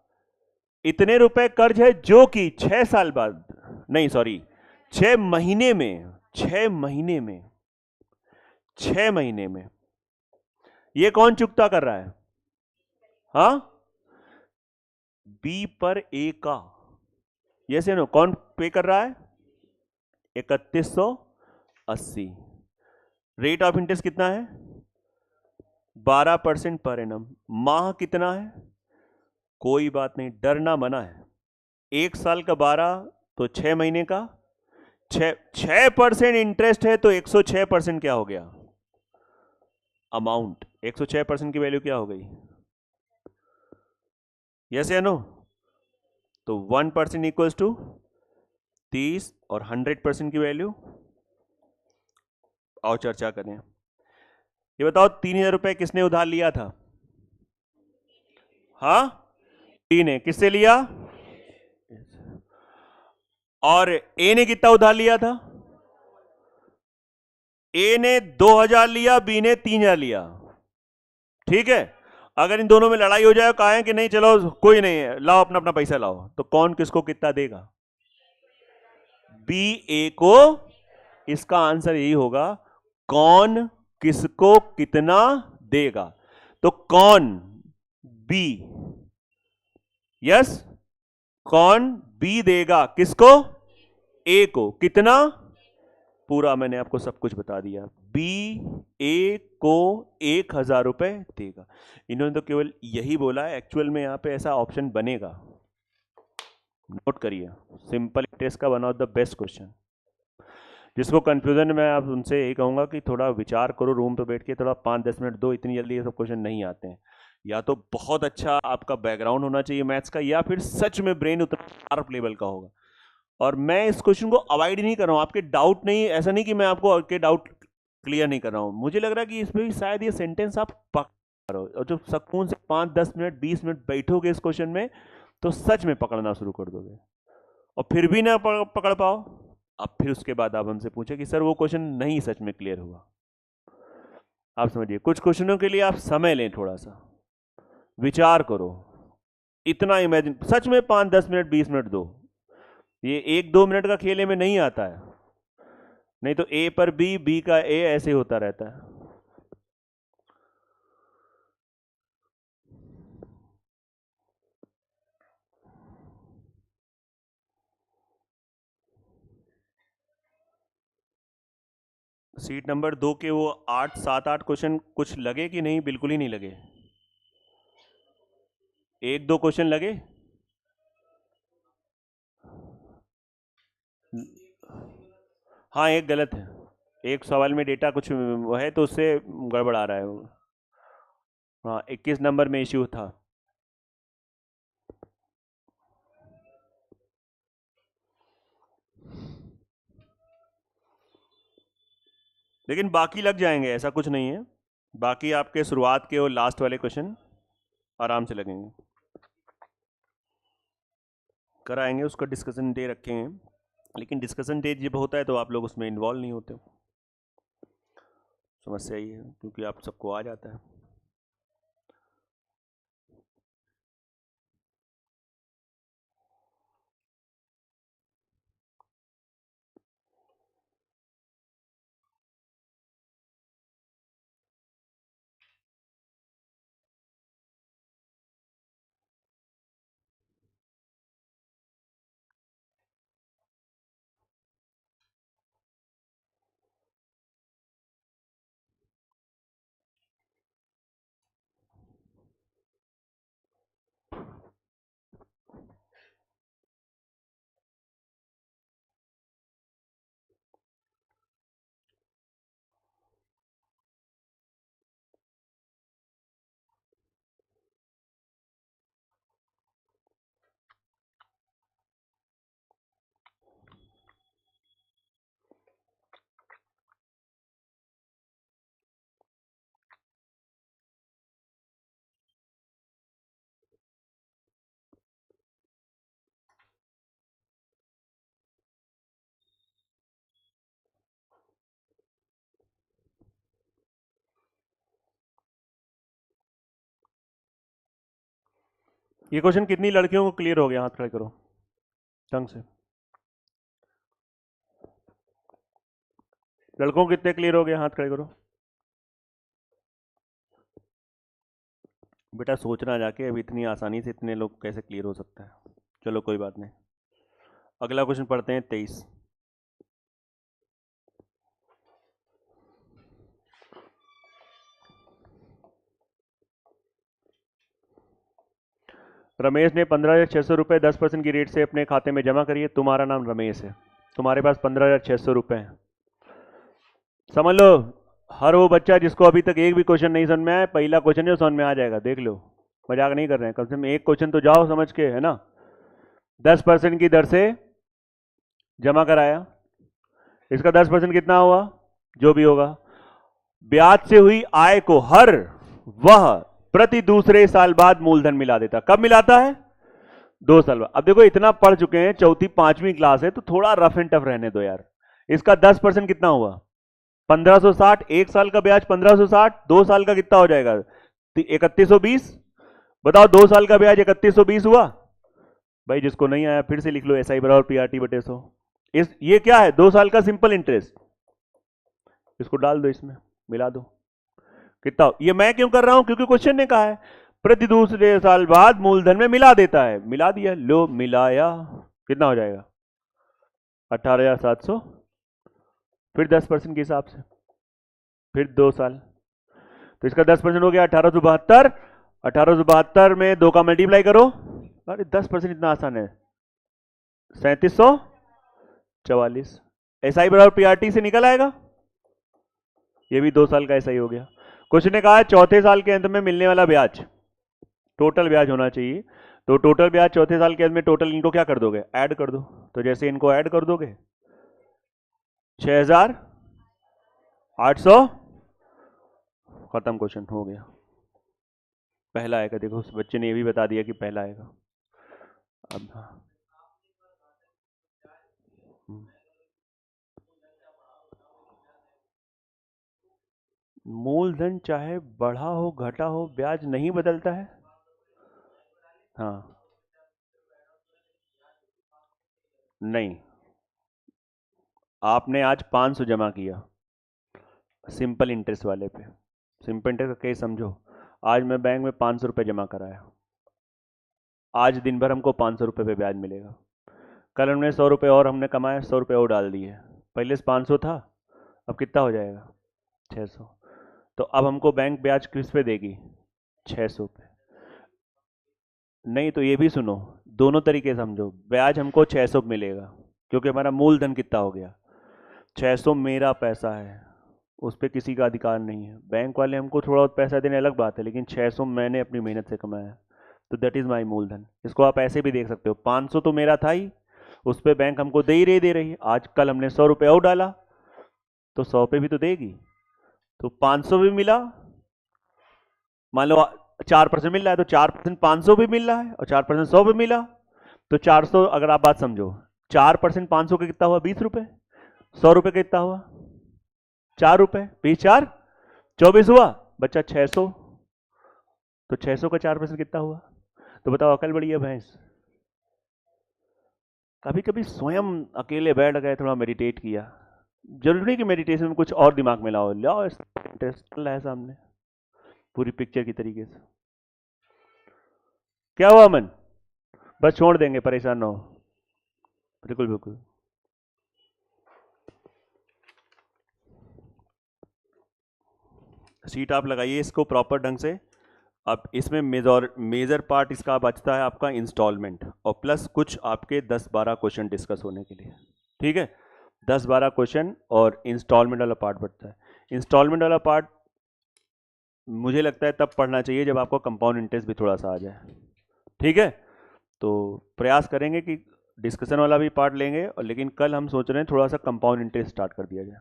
इतने रुपए कर्ज है, जो कि 6 साल बाद, नहीं सॉरी, 6 महीने में, 6 महीने में, 6 महीने में ये कौन चुकता कर रहा है? हाँ, बी पर ए का, यस नो, कौन पे कर रहा है? 3180। रेट ऑफ इंटरेस्ट कितना है? 12% पर एनम। माह कितना है? कोई बात नहीं, डरना मना है। 1 साल का 12 तो 6 महीने का 6% इंटरेस्ट है तो 106% क्या हो गया? अमाउंट। 106% की वैल्यू क्या हो गई? यस या नो? तो 1% इक्वल्स टू 30 और 100% की वैल्यू। आओ चर्चा करें। ये बताओ 3,000 रुपए किसने उधार लिया था? हाँ, टी ने। किससे लिया? और ए ने कितना उधार लिया था? ए ने 2,000 लिया, बी ने 3,000 लिया। ठीक है, अगर इन दोनों में लड़ाई हो जाए, कहा है कि नहीं चलो कोई नहीं है, लाओ अपना अपना पैसा लाओ, तो कौन किसको कितना देगा? बी ए को। इसका आंसर यही होगा, कौन किसको कितना देगा। तो कौन? बी। यस, कौन? बी देगा किसको? ए को। कितना? पूरा मैंने आपको सब कुछ बता दिया। बी ए को 1,000 रुपए देगा। इन्होंने तो केवल यही बोला है, एक्चुअल में यहां पे ऐसा ऑप्शन बनेगा। नोट करिए, सिंपल टेस्ट का one of the best question. जिसको कंफ्यूजन में, आप उनसे यही कहूंगा कि थोड़ा विचार करो रूम पे बैठ के, थोड़ा 5-10 मिनट दो, इतनी जल्दी ये सब क्वेश्चन नहीं आते हैं। या तो बहुत अच्छा आपका बैकग्राउंड होना चाहिए मैथ्स का, या फिर सच में ब्रेन उतना शार्प लेवल का होगा। और मैं इस क्वेश्चन को अवॉइड नहीं कर रहा हूं, आपके डाउट नहीं, ऐसा नहीं कि मैं आपको आपके डाउट क्लियर नहीं कर रहा हूं, मुझे लग रहा है कि इसमें भी शायद ये सेंटेंस आप पकड़ रहे हो, और जो सुकून से 5-10 मिनट 20 मिनट बैठोगे इस क्वेश्चन में, तो सच में पकड़ना शुरू कर दोगे। और फिर भी ना पकड़ पाओ, अब फिर उसके बाद आप हमसे पूछे कि सर वो क्वेश्चन नहीं सच में क्लियर हुआ। आप समझिए, कुछ क्वेश्चनों के लिए आप समय लें, थोड़ा सा विचार करो, इतना इमेजिन, सच में 5-10 मिनट 20 मिनट दो। ये 1-2 मिनट का खेले में नहीं आता है, नहीं तो ए पर बी, बी का ए, ऐसे होता रहता है। सीट नंबर 2 के वो 8, 7, 8 क्वेश्चन कुछ लगे कि नहीं? बिल्कुल ही नहीं लगे। 1-2 क्वेश्चन लगे। हाँ, एक गलत है, एक सवाल में डेटा कुछ है तो उससे गड़बड़ आ रहा है वो। हाँ, 21 नंबर में इश्यू था। लेकिन बाकी लग जाएंगे, ऐसा कुछ नहीं है। बाकी आपके शुरुआत के और लास्ट वाले क्वेश्चन आराम से लगेंगे। कराएंगे, उसका डिस्कशन डे रखेंगे, लेकिन डिस्कशन डे जब होता है तो आप लोग उसमें इन्वॉल्व नहीं होते। समस्या ही है, क्योंकि आप सबको आ जाता है। ये क्वेश्चन कितनी लड़कियों को क्लियर हो गया? हाथ खड़े करो ढंग से। लड़कों को कितने क्लियर हो गया? हाथ खड़े करो। बेटा सोचना जाके, अब इतनी आसानी से इतने लोग कैसे क्लियर हो सकता है। चलो कोई बात नहीं, अगला क्वेश्चन पढ़ते हैं। 23। रमेश ने 15,600 रुपये 10% की रेट से अपने खाते में जमा करिए। तुम्हारा नाम रमेश है, तुम्हारे पास 15,600 रुपये हैं। समझ लो, हर वो बच्चा जिसको अभी तक एक भी क्वेश्चन नहीं समझ में आया, पहला क्वेश्चन जो समझ में आ जाएगा, देख लो, मजाक नहीं कर रहे हैं, कम से कम एक क्वेश्चन तो जाओ समझ के, है ना। 10% की दर से जमा कराया, इसका 10% कितना हुआ, जो भी होगा। ब्याज से हुई आय को हर वह प्रति दूसरे साल बाद मूलधन मिला देता। कब मिलाता है? 2 साल बाद। अब देखो इतना पढ़ चुके हैं, चौथी 5वीं क्लास है, तो थोड़ा रफ एंड टफ रहने दो यार। इसका 10% कितना हुआ? 1560। एक साल का ब्याज 1560, 2 साल का कितना हो जाएगा? 3120। बताओ 2 साल का ब्याज 3120 हुआ। भाई जिसको नहीं आया फिर से लिख लो, SI बराबर PRT बटे 100। ये क्या है? 2 साल का सिंपल इंटरेस्ट। इसको डाल दो, इसमें मिला दो, कितना? ये मैं क्यों कर रहा हूं? क्योंकि क्वेश्चन ने कहा है प्रति दूसरे साल बाद मूलधन में मिला देता है। मिला दिया, लो मिलाया, कितना हो जाएगा? 18,700। फिर 10% के हिसाब से, फिर 2 साल, तो इसका 10% हो गया 1872। 1872 में 2 का मल्टीप्लाई करो। अरे 10% इतना आसान है, 3744। SI बराबर PRT से निकल आएगा। ये भी 2 साल का SI हो गया। क्वेश्चन ने कहा है चौथे साल के अंत में मिलने वाला ब्याज, टोटल ब्याज होना चाहिए। तो टोटल ब्याज चौथे साल के अंत में, टोटल इनको क्या कर दोगे? ऐड कर दो। तो जैसे इनको ऐड कर दोगे, 6,800, खत्म, क्वेश्चन हो गया। पहला आएगा, देखो उस बच्चे ने ये भी बता दिया कि पहला आएगा। अब मूलधन चाहे बढ़ा हो घटा हो, ब्याज नहीं बदलता है। हाँ, नहीं, आपने आज 500 जमा किया सिंपल इंटरेस्ट वाले पे। सिंपल इंटरेस्ट का केस समझो। आज मैं बैंक में 500 रुपये जमा कराया, आज दिन भर हमको 500 रुपये पे ब्याज मिलेगा। कल हमने 100 रुपये और हमने कमाया, 100 रुपये और डाल दिए। पहले से 500 था, अब कितना हो जाएगा? 600। तो अब हमको बैंक ब्याज किस पे देगी? 600 पे। नहीं तो ये भी सुनो, दोनों तरीके समझो। ब्याज हमको 600 मिलेगा क्योंकि हमारा मूलधन कितना हो गया? 600 मेरा पैसा है, उस पर किसी का अधिकार नहीं है। बैंक वाले हमको थोड़ा बहुत पैसा देने अलग बात है, लेकिन 600 मैंने अपनी मेहनत से कमाया, तो दैट इज़ माई मूलधन। इसको आप ऐसे भी देख सकते हो, 500 तो मेरा था ही, उस पर बैंक हमको दे ही रही है। आज कल हमने 100 रुपये और डाला तो 100 पे भी तो देगी, तो 500 भी मिला। मान लो 4% मिल रहा है, तो 4% 500 भी मिल रहा है और 4% 100 भी मिला, तो 400। अगर आप बात समझो, 4% 500 का कितना हुआ? 20 रुपये। 100 रुपये का कितना हुआ? 4 रुपये। 20 4 24 हुआ, बच्चा 600। तो 600 का 4% कितना हुआ? तो बताओ, अकल बड़ी है भैंस? कभी कभी स्वयं अकेले बैठ गए, थोड़ा मेडिटेट किया। जरूरी नहीं कि मेडिटेशन में कुछ और दिमाग में लाओ, इंटरेस्ट है सामने पूरी पिक्चर की तरीके से। क्या हुआ अमन? बस छोड़ देंगे, परेशान ना हो। बिल्कुल बिल्कुल। सीट आप लगाइए इसको प्रॉपर ढंग से। अब इसमें मेजर पार्ट इसका बचता है आपका इंस्टॉलमेंट, और प्लस कुछ आपके 10-12 क्वेश्चन डिस्कस होने के लिए। ठीक है, 10-12 क्वेश्चन और इंस्टॉलमेंट वाला पार्ट बचता है। इंस्टॉलमेंट वाला पार्ट मुझे लगता है तब पढ़ना चाहिए जब आपको कंपाउंड इंटरेस्ट भी थोड़ा सा आ जाए। ठीक है, तो प्रयास करेंगे कि डिस्कशन वाला भी पार्ट लेंगे, और लेकिन कल हम सोच रहे हैं थोड़ा सा कंपाउंड इंटरेस्ट स्टार्ट कर दिया जाए।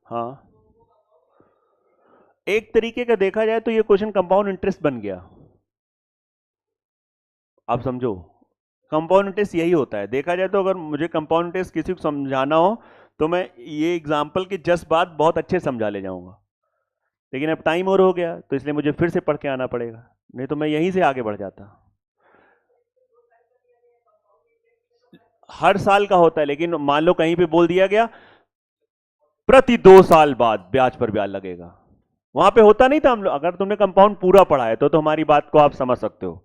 हाँ, एक तरीके का देखा जाए तो ये क्वेश्चन कंपाउंड इंटरेस्ट बन गया। आप समझो, कंपाउंड इंटरेस्ट यही होता है देखा जाए तो। अगर मुझे कंपाउंड इंटरेस्ट किसी को समझाना हो तो मैं ये एग्जाम्पल की जस्ट बात बहुत अच्छे समझा ले जाऊंगा, लेकिन अब टाइम और हो गया तो इसलिए मुझे फिर से पढ़ के आना पड़ेगा, नहीं तो मैं यहीं से आगे बढ़ जाता। हर साल का होता है, लेकिन मान लो कहीं पे बोल दिया गया प्रति 2 साल बाद ब्याज पर ब्याज लगेगा, वहां पे होता नहीं था। हम लोग, अगर तुमने कंपाउंड पूरा पढ़ा है तो हमारी बात को आप समझ सकते हो।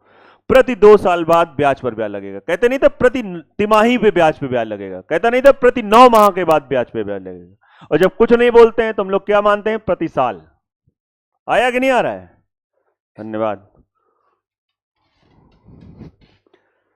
प्रति 2 साल बाद ब्याज पर ब्याज लगेगा, कहते नहीं था प्रति तिमाही पे ब्याज पे ब्याज लगेगा, कहता नहीं था प्रति 9 माह के बाद ब्याज पे ब्याज लगेगा। और जब कुछ नहीं बोलते हैं तो हम लोग क्या मानते हैं? प्रति साल। आया कि नहीं आ रहा है? धन्यवाद।